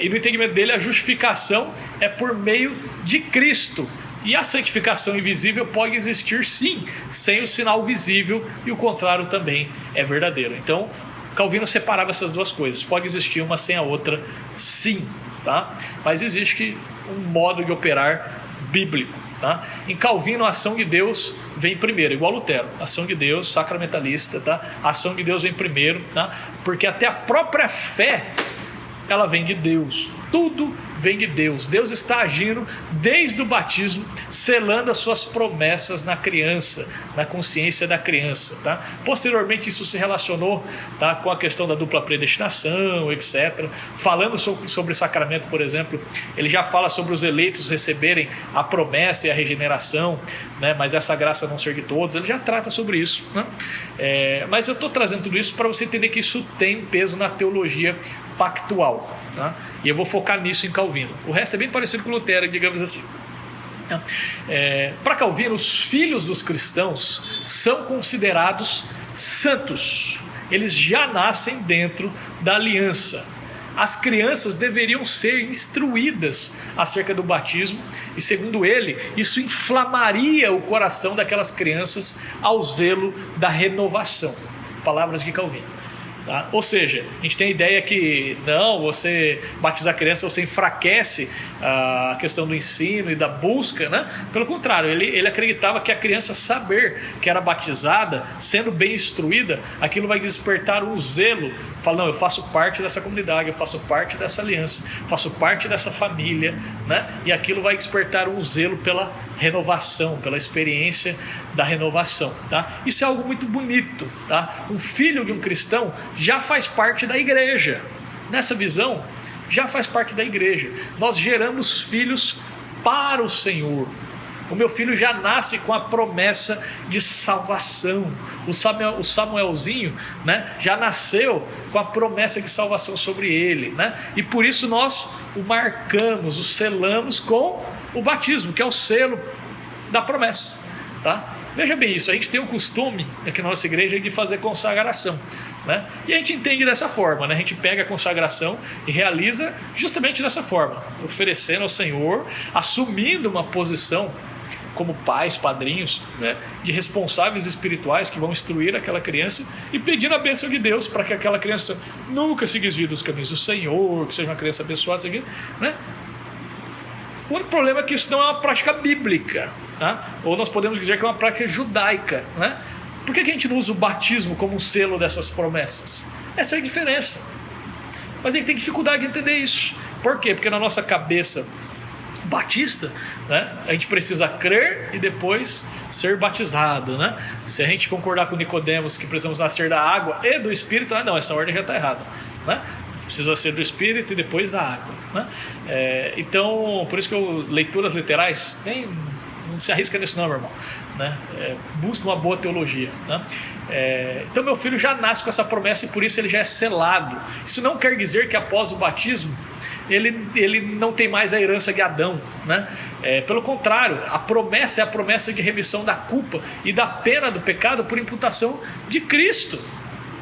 E no entendimento dele, a justificação é por meio de Cristo, e a santificação invisível pode existir sim, sem o sinal visível, e o contrário também é verdadeiro. Então Calvino separava essas duas coisas, pode existir uma sem a outra sim, tá? Mas existe um modo de operar bíblico, tá? Em Calvino, a ação de Deus vem primeiro, igual Lutero, a ação de Deus sacramentalista, tá? A ação de Deus vem primeiro, tá? Porque até a própria fé, ela vem de Deus, tudo vem de Deus. Deus está agindo desde o batismo, selando as suas promessas na criança, na consciência da criança, tá? Posteriormente isso se relacionou, tá, com a questão da dupla predestinação, etc. Falando sobre sacramento, por exemplo, ele já fala sobre os eleitos receberem a promessa e a regeneração, né? Mas essa graça não ser de todos, ele já trata sobre isso, né? Mas eu estou trazendo tudo isso para você entender que isso tem peso na teologia pactual, tá? E eu vou focar nisso em Calvino. O resto é bem parecido com Lutero, digamos assim. Para Calvino, os filhos dos cristãos são considerados santos. Eles já nascem dentro da aliança. As crianças deveriam ser instruídas acerca do batismo e, segundo ele, isso inflamaria o coração daquelas crianças ao zelo da renovação. Palavras de Calvino. Tá? Ou seja, a gente tem a ideia que não, você batizar a criança, você enfraquece a questão do ensino e da busca, né? Pelo contrário, ele acreditava que a criança saber que era batizada, sendo bem instruída, aquilo vai despertar um zelo. Fala, não, eu faço parte dessa comunidade, eu faço parte dessa aliança, faço parte dessa família, né? E aquilo vai despertar um zelo pela renovação, pela experiência da renovação, tá? Isso é algo muito bonito, tá? Um filho de um cristão já faz parte da igreja. Nessa visão, já faz parte da igreja. Nós geramos filhos para o Senhor. O meu filho já nasce com a promessa de salvação. O Samuelzinho, né, já nasceu com a promessa de salvação sobre ele, né? E por isso nós o marcamos, o selamos com o batismo, que é o selo da promessa, tá? Veja bem isso, a gente tem o costume aqui na nossa igreja de fazer consagração, né? E a gente entende dessa forma, né? A gente pega a consagração e realiza justamente dessa forma, oferecendo ao Senhor, assumindo uma posição como pais, padrinhos, né, de responsáveis espirituais que vão instruir aquela criança e pedindo a bênção de Deus para que aquela criança nunca se desvie dos caminhos do Senhor, que seja uma criança abençoada, né? O único problema é que isso não é uma prática bíblica, tá? Ou nós podemos dizer que é uma prática judaica, né? Por que a gente não usa o batismo como um selo dessas promessas? Essa é a diferença. Mas a gente tem dificuldade de entender isso. Por quê? Porque na nossa cabeça batista, né, a gente precisa crer e depois ser batizado, né? Se a gente concordar com Nicodemos que precisamos nascer da água e do Espírito, não, essa ordem já está errada, né? Precisa ser do Espírito e depois da água, né? Então, por isso que leituras literais não se arrisca nisso não, meu irmão, né? Busca uma boa teologia, né? Então meu filho já nasce com essa promessa e por isso ele já é selado. Isso não quer dizer que após o batismo ele não tem mais a herança de Adão, né? Pelo contrário, a promessa é a promessa de remissão da culpa e da pena do pecado por imputação de Cristo.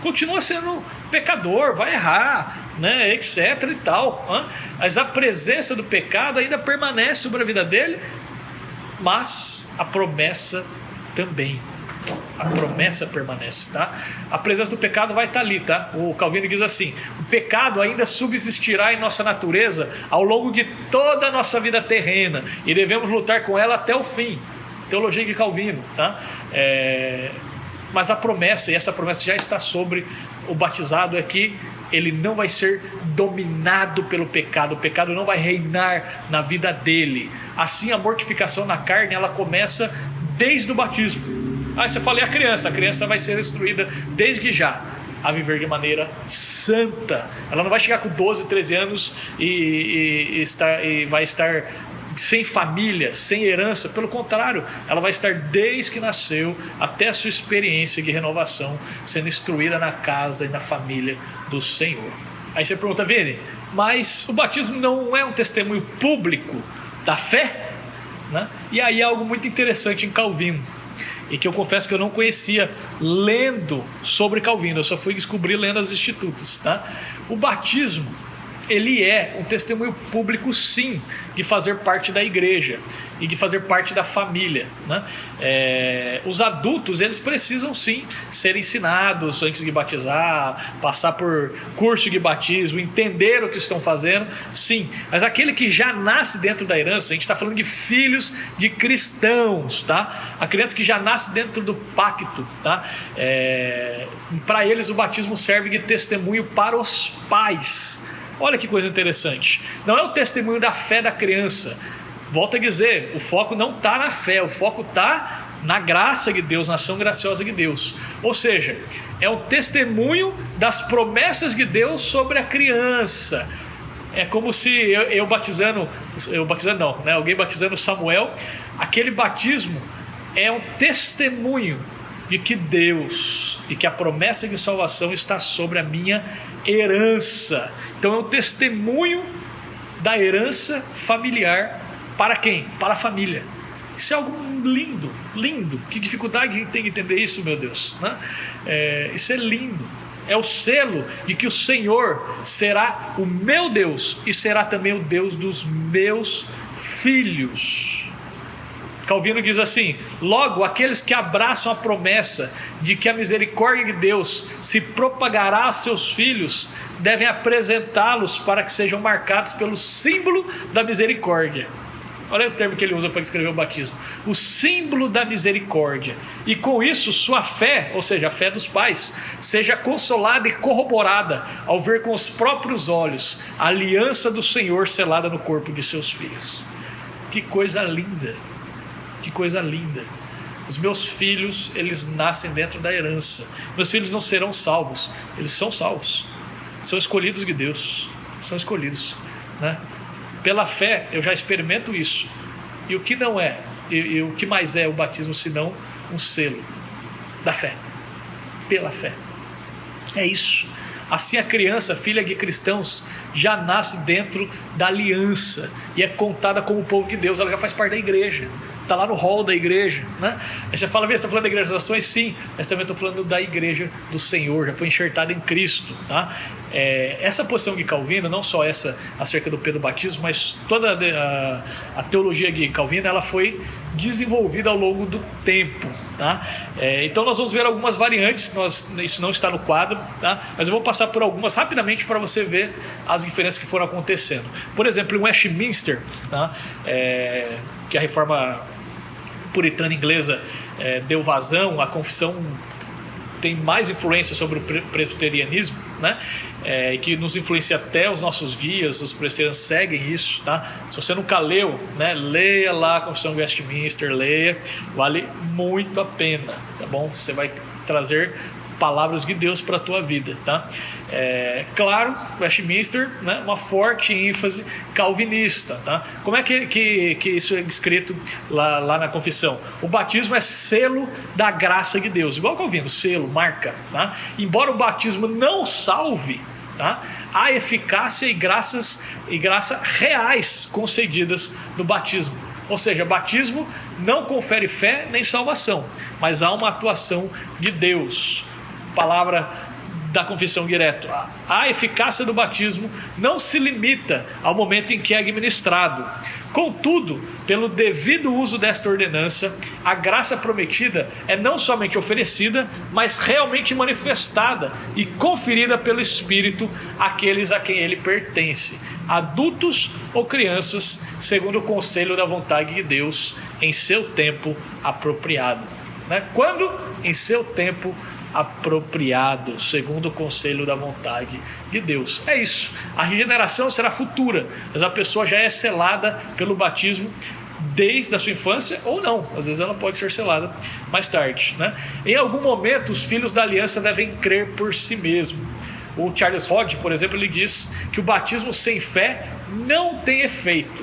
Continua sendo pecador, vai errar, né, etc e tal, né? Mas a presença do pecado ainda permanece sobre a vida dele, mas a promessa também. A promessa permanece, tá? A presença do pecado vai estar ali, tá? O Calvino diz assim: o pecado ainda subsistirá em nossa natureza ao longo de toda a nossa vida terrena e devemos lutar com ela até o fim. Teologia de Calvino, tá? Mas a promessa, e essa promessa já está sobre o batizado, é que ele não vai ser dominado pelo pecado, o pecado não vai reinar na vida dele. Assim, a mortificação na carne, ela começa desde o batismo. Aí você fala, e a criança vai ser instruída desde já a viver de maneira santa. Ela não vai chegar com 12, 13 anos e vai estar sem família, sem herança. Pelo contrário, ela vai estar desde que nasceu até a sua experiência de renovação, sendo instruída na casa e na família do Senhor. Aí você pergunta, Vini, mas o batismo não é um testemunho público da fé? Né? E aí é algo muito interessante em Calvino, e que eu confesso que eu não conhecia lendo sobre Calvino, eu só fui descobrir lendo as Institutas, tá? O batismo, ele é um testemunho público, sim, de fazer parte da igreja e de fazer parte da família, né? Os adultos, eles precisam sim ser ensinados antes de batizar, passar por curso de batismo, entender o que estão fazendo, sim. Mas aquele que já nasce dentro da herança, a gente está falando de filhos de cristãos, tá? A criança que já nasce dentro do pacto, tá? Para eles o batismo serve de testemunho para os pais. Olha que coisa interessante. Não é o testemunho da fé da criança. Volto a dizer, o foco não está na fé, o foco está na graça de Deus, na ação graciosa de Deus. Ou seja, é o testemunho das promessas de Deus sobre a criança. É como se alguém batizando Samuel, aquele batismo é um testemunho de que Deus e que a promessa de salvação está sobre a minha herança. Então é um testemunho da herança familiar para quem? Para a família. Isso é algo lindo, lindo. Que dificuldade a gente tem que entender isso, meu Deus, né? Isso é lindo. É o selo de que o Senhor será o meu Deus e será também o Deus dos meus filhos. Calvino diz assim: logo, aqueles que abraçam a promessa de que a misericórdia de Deus se propagará a seus filhos, devem apresentá-los para que sejam marcados pelo símbolo da misericórdia. Olha o termo que ele usa para descrever o batismo: o símbolo da misericórdia. E com isso sua fé, ou seja, a fé dos pais, seja consolada e corroborada ao ver com os próprios olhos a aliança do Senhor selada no corpo de seus filhos. Que coisa linda! Que coisa linda! Os meus filhos, eles nascem dentro da herança. Meus filhos não serão salvos, eles são salvos. São escolhidos de Deus, são escolhidos, né? Pela fé eu já experimento isso. E o que não é, e o que mais é o batismo senão um selo da fé? Pela fé. É isso. Assim a criança, filha de cristãos, já nasce dentro da aliança e é contada como povo de Deus. Ela já faz parte da igreja, está lá no hall da igreja, né? Aí você fala: você está falando da igreja das nações? Sim, mas também estou falando da igreja do Senhor, já foi enxertada em Cristo, tá? Essa posição de Calvino, não só essa acerca do pedobatismo, mas toda a teologia de Calvino, ela foi desenvolvida ao longo do tempo, tá? Então nós vamos ver algumas variantes, isso não está no quadro, tá? Mas eu vou passar por algumas rapidamente para você ver as diferenças que foram acontecendo. Por exemplo, em Westminster, tá? Que a reforma puritana inglesa deu vazão, a confissão tem mais influência sobre o presbiterianismo, né? Que nos influencia até os nossos dias. Os presbiterianos seguem isso, tá? Se você nunca leu, né, leia lá a Confissão de Westminster, leia, vale muito a pena, tá bom? Você vai trazer palavras de Deus para a tua vida, tá? Claro, Westminster, né, uma forte ênfase calvinista, tá? Como é que isso é descrito lá na confissão? O batismo é selo da graça de Deus, igual Calvino, selo, marca, tá? Embora o batismo não salve, tá? Há eficácia e graça reais concedidas no batismo. Ou seja, batismo não confere fé nem salvação, mas há uma atuação de Deus. Palavra da confissão direto: a eficácia do batismo não se limita ao momento em que é administrado. Contudo, pelo devido uso desta ordenança, a graça prometida é não somente oferecida, mas realmente manifestada e conferida pelo Espírito àqueles a quem ele pertence, adultos ou crianças, segundo o conselho da vontade de Deus, em seu tempo apropriado. Né? Quando? Em seu tempo apropriado, segundo o conselho da vontade de Deus. É isso. A regeneração será futura, mas a pessoa já é selada pelo batismo desde a sua infância, ou não, às vezes ela pode ser selada mais tarde, né? Em algum momento os filhos da aliança devem crer por si mesmo. O Charles Hodge, por exemplo, ele diz que o batismo sem fé não tem efeito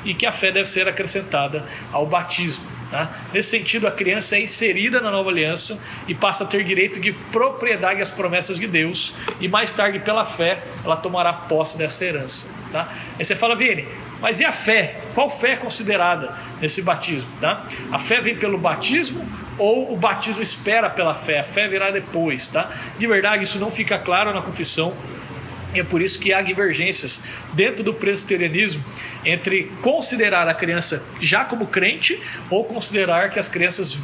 e que a fé deve ser acrescentada ao batismo. Tá? Nesse sentido, a criança é inserida na nova aliança e passa a ter direito de propriedade às promessas de Deus, e mais tarde, pela fé, ela tomará posse dessa herança. Tá? Aí você fala: Vini, mas e a fé? Qual fé é considerada nesse batismo? Tá? A fé vem pelo batismo ou o batismo espera pela fé? A fé virá depois. Tá? De verdade, isso não fica claro na confissão. É por isso que há divergências dentro do presbiterianismo entre considerar a criança já como crente ou considerar que as crianças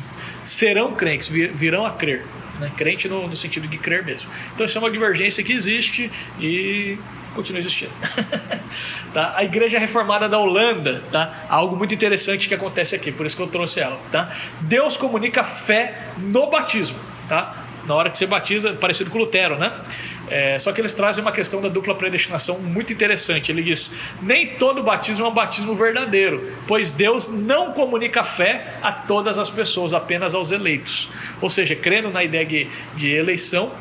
serão crentes, virão a crer, né? Crente no sentido de crer mesmo. Então isso é uma divergência que existe e continua existindo. Tá? A Igreja Reformada da Holanda, tá? Algo muito interessante que acontece aqui, por isso que eu trouxe ela. Tá? Deus comunica fé no batismo, tá? Na hora que você batiza, parecido com Lutero, né? Só que eles trazem uma questão da dupla predestinação muito interessante. Ele diz: nem todo batismo é um batismo verdadeiro, pois Deus não comunica fé a todas as pessoas, apenas aos eleitos. Ou seja, crendo na ideia de eleição,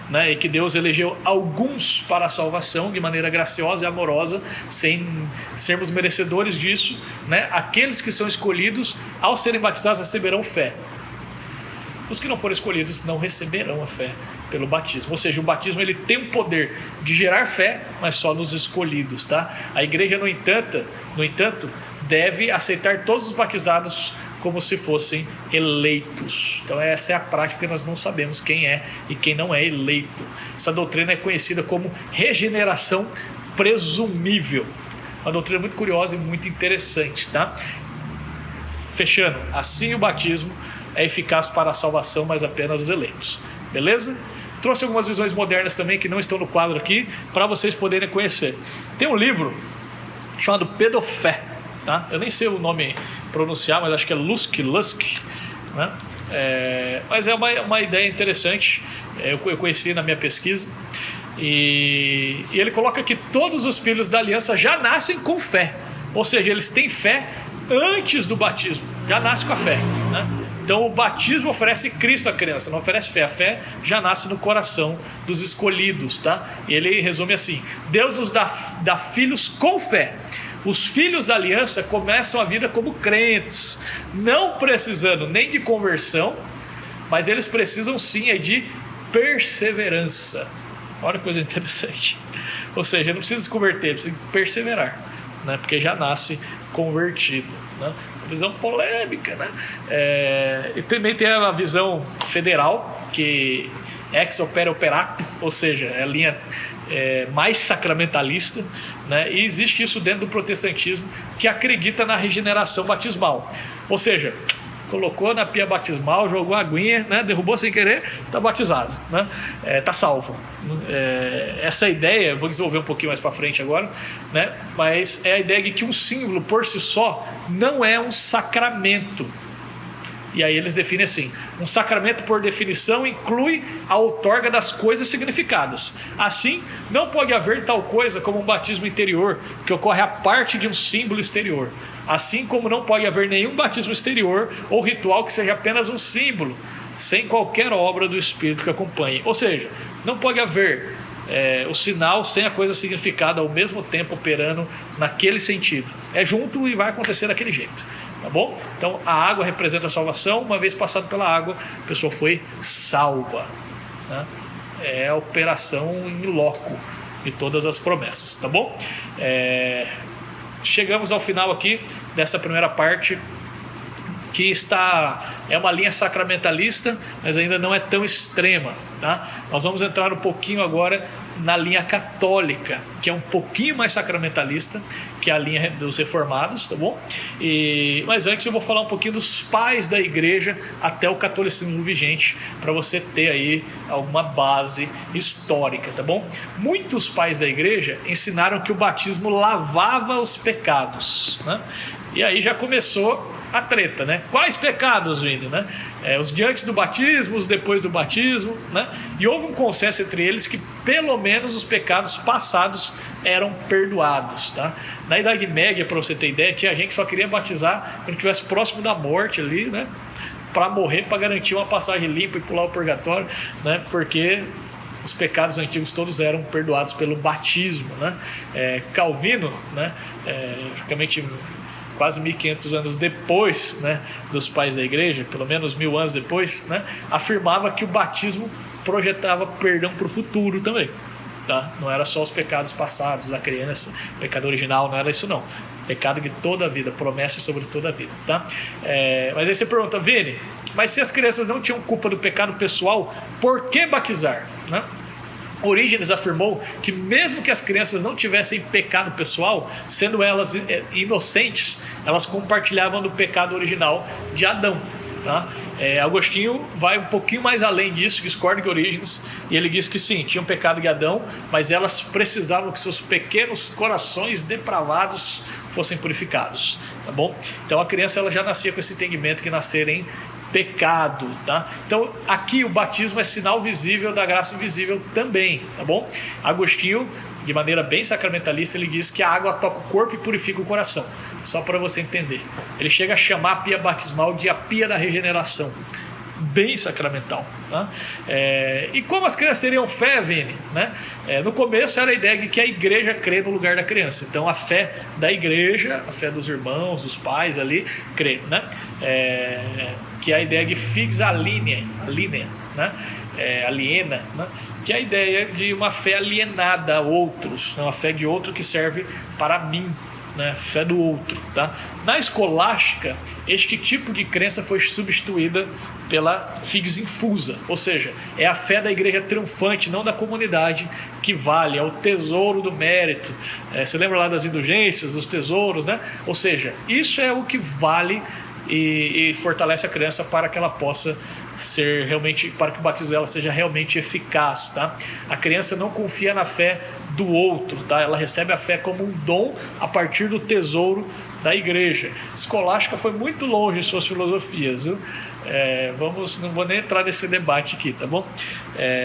né, e que Deus elegeu alguns para a salvação de maneira graciosa e amorosa, sem sermos merecedores disso, né? Aqueles que são escolhidos, ao serem batizados, receberão fé. Os que não forem escolhidos não receberão a fé pelo batismo. Ou seja, o batismo ele tem o poder de gerar fé, mas só nos escolhidos, tá? A igreja, no entanto, deve aceitar todos os batizados como se fossem eleitos. Então essa é a prática, porque nós não sabemos quem é e quem não é eleito. Essa doutrina é conhecida como regeneração presumível. Uma doutrina muito curiosa e muito interessante, tá? Fechando, assim o batismo é eficaz para a salvação, mas apenas os eleitos. Beleza? Trouxe algumas visões modernas também que não estão no quadro aqui, para vocês poderem conhecer. Tem um livro chamado Pedofé, tá? Eu nem sei o nome pronunciar, mas acho que é Lusk, né? Mas é uma ideia interessante, eu conheci na minha pesquisa. E ele coloca que todos os filhos da aliança já nascem com fé, ou seja, eles têm fé antes do batismo, já nasce com a fé, né? Então o batismo oferece Cristo à criança, não oferece fé. A fé já nasce no coração dos escolhidos, tá? E ele resume assim: Deus nos dá filhos com fé. Os filhos da aliança começam a vida como crentes, não precisando nem de conversão, mas eles precisam sim de perseverança. Olha que coisa interessante. Ou seja, não precisa se converter, precisa perseverar, né? Porque já nasce convertido, né? Uma visão polêmica, né? E também tem a visão federal, que ex opere operato, ou seja, é a linha mais sacramentalista, né? E existe isso dentro do protestantismo, que acredita na regeneração batismal, ou seja, colocou na pia batismal, jogou a aguinha, né? Derrubou sem querer, está batizado, né? Tá salvo. Essa ideia, eu vou desenvolver um pouquinho mais para frente agora, né? Mas é a ideia de que um símbolo por si só não é um sacramento. E aí eles definem assim: um sacramento, por definição, inclui a outorga das coisas significadas. Assim, não pode haver tal coisa como um batismo interior, que ocorre a parte de um símbolo exterior. Assim como não pode haver nenhum batismo exterior ou ritual que seja apenas um símbolo, sem qualquer obra do Espírito que acompanhe. Ou seja, não pode haver o sinal sem a coisa significada ao mesmo tempo operando naquele sentido. É junto e vai acontecer daquele jeito. Tá bom? Então a água representa a salvação. Uma vez passado pela água, a pessoa foi salva, né? É a operação em loco de todas as promessas, tá bom? Chegamos ao final aqui dessa primeira parte, que é uma linha sacramentalista, mas ainda não é tão extrema, tá? Nós vamos entrar um pouquinho agora na linha católica, que é um pouquinho mais sacramentalista que a linha dos reformados, tá bom? Mas antes eu vou falar um pouquinho dos pais da igreja até o catolicismo vigente, para você ter aí alguma base histórica, tá bom? Muitos pais da igreja ensinaram que o batismo lavava os pecados, né? E aí já começou a treta, né? Quais pecados, Vini, né? Os de antes do batismo, os depois do batismo, né? E houve um consenso entre eles que pelo menos os pecados passados eram perdoados, tá? Na Idade Média, para você ter ideia, que a gente só queria batizar quando estivesse próximo da morte ali, né? Para morrer, para garantir uma passagem limpa e pular o purgatório, né? Porque os pecados antigos todos eram perdoados pelo batismo, né? Calvino, né? Praticamente quase 1500 anos depois, né, dos pais da igreja, pelo menos 1000 anos depois, né, afirmava que o batismo projetava perdão para o futuro também, tá? Não era só os pecados passados da criança, pecado original, não era isso não, pecado de toda a vida, promessa sobre toda a vida, tá? Mas aí você pergunta: Vini, mas se as crianças não tinham culpa do pecado pessoal, por que batizar, né? Orígenes afirmou que mesmo que as crianças não tivessem pecado pessoal, sendo elas inocentes, elas compartilhavam do pecado original de Adão, tá? Agostinho vai um pouquinho mais além disso, discorda de Orígenes, e ele diz que sim, tinham pecado de Adão, mas elas precisavam que seus pequenos corações depravados fossem purificados, tá bom? Então a criança ela já nascia com esse entendimento que nascer em pecado, tá? Então aqui o batismo é sinal visível da graça invisível também, tá bom? Agostinho, de maneira bem sacramentalista, ele diz que a água toca o corpo e purifica o coração, só para você entender. Ele chega a chamar a pia batismal de a pia da regeneração, bem sacramental, tá? E como as crianças teriam fé, Vini, né? No começo era a ideia de que a igreja crê no lugar da criança, então a fé da igreja, a fé dos irmãos, dos pais ali, crê, né? Que é a ideia de figs alinea, né? Aliena, né? Que é a ideia de uma fé alienada a outros, né? Uma fé de outro que serve para mim, né? Fé do outro, tá? Na escolástica, este tipo de crença foi substituída pela figs infusa, ou seja, é a fé da igreja triunfante, não da comunidade, que vale, é o tesouro do mérito. Você lembra lá das indulgências, dos tesouros, né? Ou seja, isso é o que vale e fortalece a crença para que ela possa ser realmente, para que o batismo dela seja realmente eficaz, tá? A criança não confia na fé do outro, tá? Ela recebe a fé como um dom a partir do tesouro da igreja. Escolástica foi muito longe em suas filosofias, viu? Não vou nem entrar nesse debate aqui, tá bom?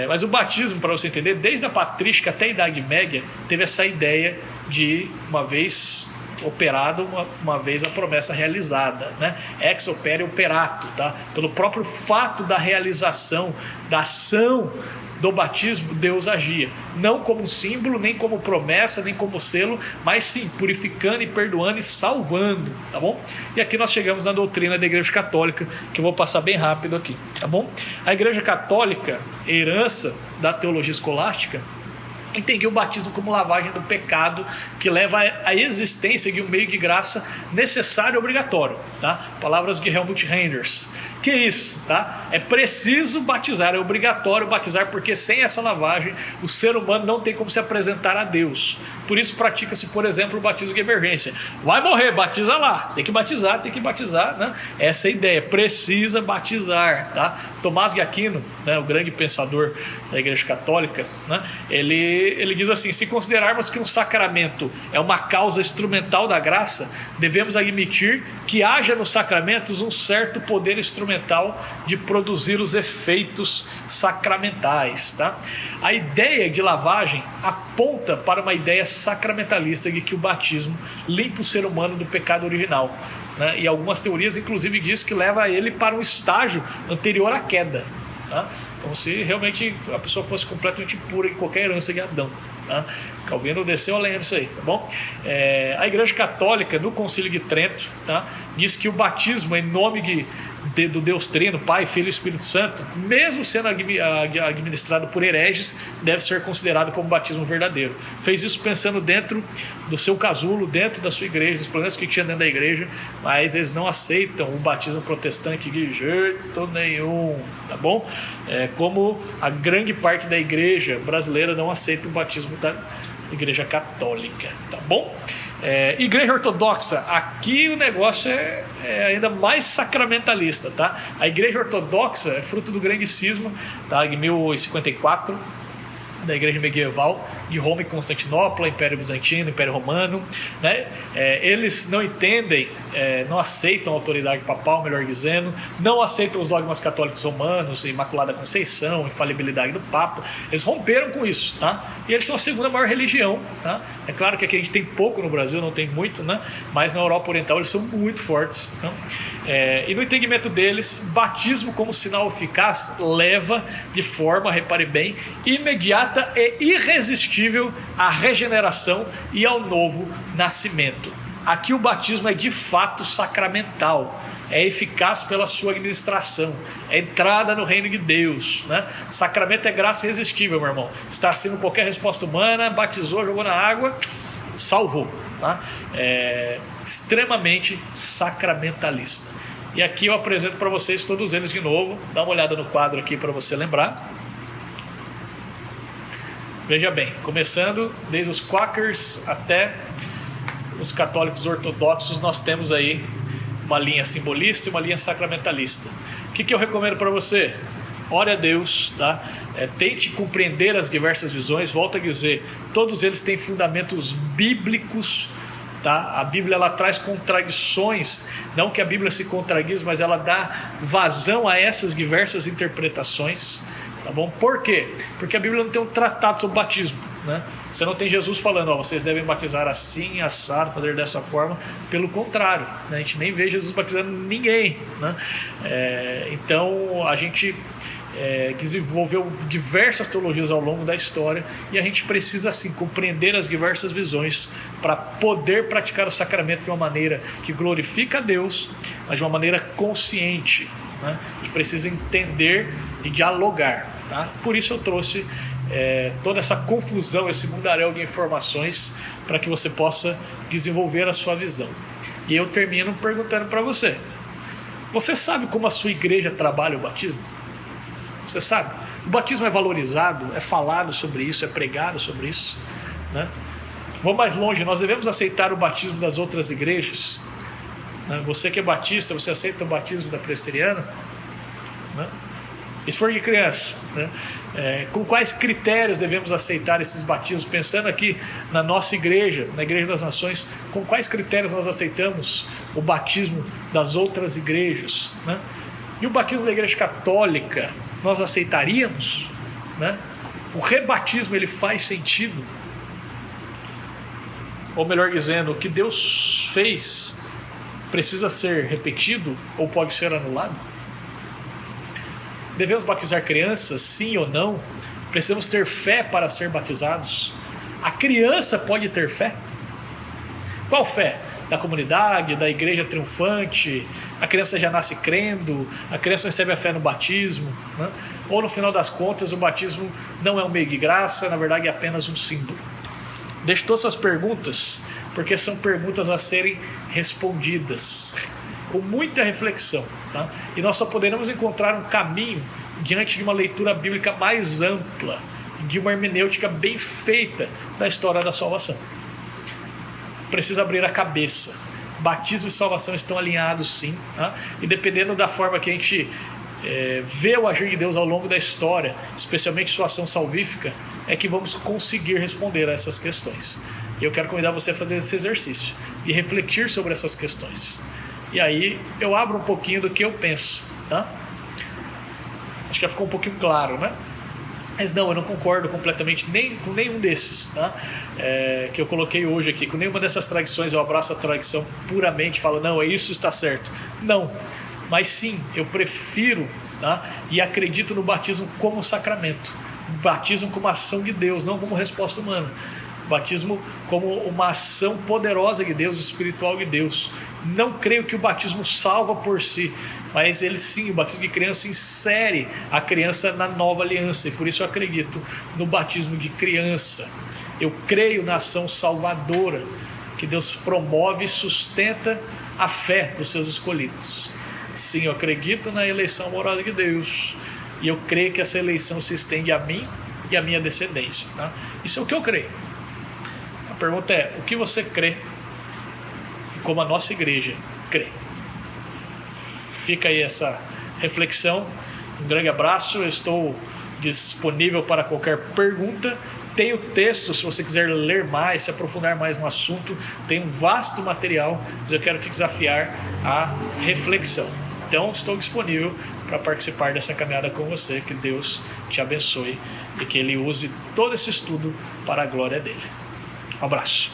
Mas o batismo, para você entender, desde a patrística até a Idade Média, teve essa ideia de, uma vez operado, uma vez a promessa realizada, né? Ex opere operato, tá? Pelo próprio fato da realização, da ação do batismo, Deus agia, não como símbolo, nem como promessa, nem como selo, mas sim purificando e perdoando e salvando, tá bom? E aqui nós chegamos na doutrina da Igreja Católica, que eu vou passar bem rápido aqui, tá bom? A Igreja Católica, herança da teologia escolástica, entendi o batismo como lavagem do pecado, que leva à existência de um meio de graça necessário e obrigatório, tá? Palavras de Helmut Renders. Que isso, tá? É preciso batizar, é obrigatório batizar, porque sem essa lavagem o ser humano não tem como se apresentar a Deus. Por isso pratica-se, por exemplo, o batismo de emergência. Vai morrer, batiza lá. Tem que batizar, né? Essa é a ideia, precisa batizar, tá? Tomás de Aquino, né, o grande pensador da Igreja Católica, né, ele diz assim: se considerarmos que um sacramento é uma causa instrumental da graça, devemos admitir que haja nos sacramentos um certo poder instrumental de produzir os efeitos sacramentais, tá? A ideia de lavagem aponta para uma ideia sacramentalista de que o batismo limpa o ser humano do pecado original, né? E algumas teorias inclusive diz que leva ele para um estágio anterior à queda, tá? Como se realmente a pessoa fosse completamente pura em qualquer herança de Adão, tá? Calvino desceu além disso aí, tá bom? A Igreja Católica, no Concílio de Trento, tá, diz que o batismo em nome do Deus Trino, Pai, Filho e Espírito Santo, mesmo sendo administrado por hereges, deve ser considerado como batismo verdadeiro. Fez isso pensando dentro do seu casulo, dentro da sua igreja, dos planos que tinha dentro da igreja, mas eles não aceitam o batismo protestante de jeito nenhum, tá bom? Como a grande parte da igreja brasileira não aceita o batismo da Igreja Católica, tá bom? Igreja Ortodoxa, aqui o negócio é ainda mais sacramentalista, tá? A Igreja Ortodoxa é fruto do grande cisma, tá? Em 1054, da Igreja Medieval de Roma e Constantinopla, Império Bizantino, Império Romano, né? Eles não entendem, não aceitam a autoridade papal, melhor dizendo, não aceitam os dogmas católicos romanos, Imaculada Conceição, infalibilidade do Papa. Eles romperam com isso, tá? E eles são a segunda maior religião, tá? É claro que aqui a gente tem pouco no Brasil, não tem muito, né? Mas na Europa Oriental eles são muito fortes, tá? E no entendimento deles, batismo como sinal eficaz leva de forma, repare bem, imediata e irresistível à regeneração e ao novo nascimento. Aqui o batismo é de fato sacramental, é eficaz pela sua administração, é entrada no reino de Deus, né? Sacramento é graça irresistível, meu irmão. Está acima de qualquer resposta humana, batizou, jogou na água, salvou, tá? Extremamente sacramentalista. E aqui eu apresento para vocês todos eles de novo. Dá uma olhada no quadro aqui para você lembrar. Veja bem, começando desde os Quakers até os católicos ortodoxos, nós temos aí uma linha simbolista e uma linha sacramentalista. O que eu recomendo para você? Ore a Deus, tá? Tente compreender as diversas visões. Volto a dizer, todos eles têm fundamentos bíblicos, tá? A Bíblia ela traz contradições, não que a Bíblia se contradiz, mas ela dá vazão a essas diversas interpretações, tá bom? Por quê? Porque a Bíblia não tem um tratado sobre batismo, né? Você não tem Jesus falando, vocês devem batizar assim, assado, fazer dessa forma. Pelo contrário, né? A gente nem vê Jesus batizando ninguém, né? Então a gente desenvolveu diversas teologias ao longo da história e a gente precisa assim compreender as diversas visões para poder praticar o sacramento de uma maneira que glorifica a Deus, mas de uma maneira consciente, né? A gente precisa entender e dialogar, tá? Por isso eu trouxe toda essa confusão, esse mundaréu de informações, para que você possa desenvolver a sua visão. E eu termino perguntando para você: você sabe como a sua igreja trabalha o batismo? Você sabe? O batismo é valorizado, é falado sobre isso, é pregado sobre isso, né? Vou mais longe, nós devemos aceitar o batismo das outras igrejas, né? Você que é batista, você aceita o batismo da presbiteriana, né? E se for de criança, né? Com quais critérios devemos aceitar esses batismos? Pensando aqui na nossa igreja, na Igreja das Nações, com quais critérios nós aceitamos o batismo das outras igrejas, né? E o batismo da Igreja Católica, nós aceitaríamos, né? O rebatismo, ele faz sentido? Ou melhor dizendo, o que Deus fez precisa ser repetido ou pode ser anulado? Devemos batizar crianças, sim ou não? Precisamos ter fé para ser batizados? A criança pode ter fé? Qual fé? Da comunidade, da igreja triunfante? A criança já nasce crendo? A criança recebe a fé no batismo, né? Ou no final das contas o batismo não é um meio de graça, na verdade é apenas um símbolo? Deixo todas essas perguntas porque são perguntas a serem respondidas com muita reflexão, tá? E nós só poderemos encontrar um caminho diante de uma leitura bíblica mais ampla, de uma hermenêutica bem feita da história da salvação. Precisa abrir a cabeça. Batismo e salvação estão alinhados, sim, tá? E dependendo da forma que a gente vê o agir de Deus ao longo da história, especialmente sua ação salvífica, é que vamos conseguir responder a essas questões. E eu quero convidar você a fazer esse exercício e refletir sobre essas questões. E aí eu abro um pouquinho do que eu penso, tá? Acho que já ficou um pouquinho claro, né? Mas não, eu não concordo completamente nem com nenhum desses, tá? Que eu coloquei hoje aqui. Com nenhuma dessas tradições eu abraço a tradição puramente, falo, não, isso está certo. Não, mas sim, eu prefiro, tá? E acredito no batismo como sacramento. Batismo como ação de Deus, não como resposta humana. Batismo como uma ação poderosa de Deus, espiritual de Deus. Não creio que o batismo salva por si, mas ele sim, o batismo de criança insere a criança na nova aliança, e por isso eu acredito no batismo de criança. Eu creio na ação salvadora que Deus promove e sustenta a fé dos seus escolhidos. Sim, eu acredito na eleição amorosa de Deus, e eu creio que essa eleição se estende a mim e a minha descendência, tá? Isso é o que eu creio. A pergunta é, o que você crê? E como a nossa igreja crê? Fica aí essa reflexão. Um grande abraço. Eu estou disponível para qualquer pergunta. Tem o texto, se você quiser ler mais, se aprofundar mais no assunto. Tem um vasto material, mas eu quero te desafiar à reflexão. Então, estou disponível para participar dessa caminhada com você. Que Deus te abençoe e que Ele use todo esse estudo para a glória dEle. Um abraço.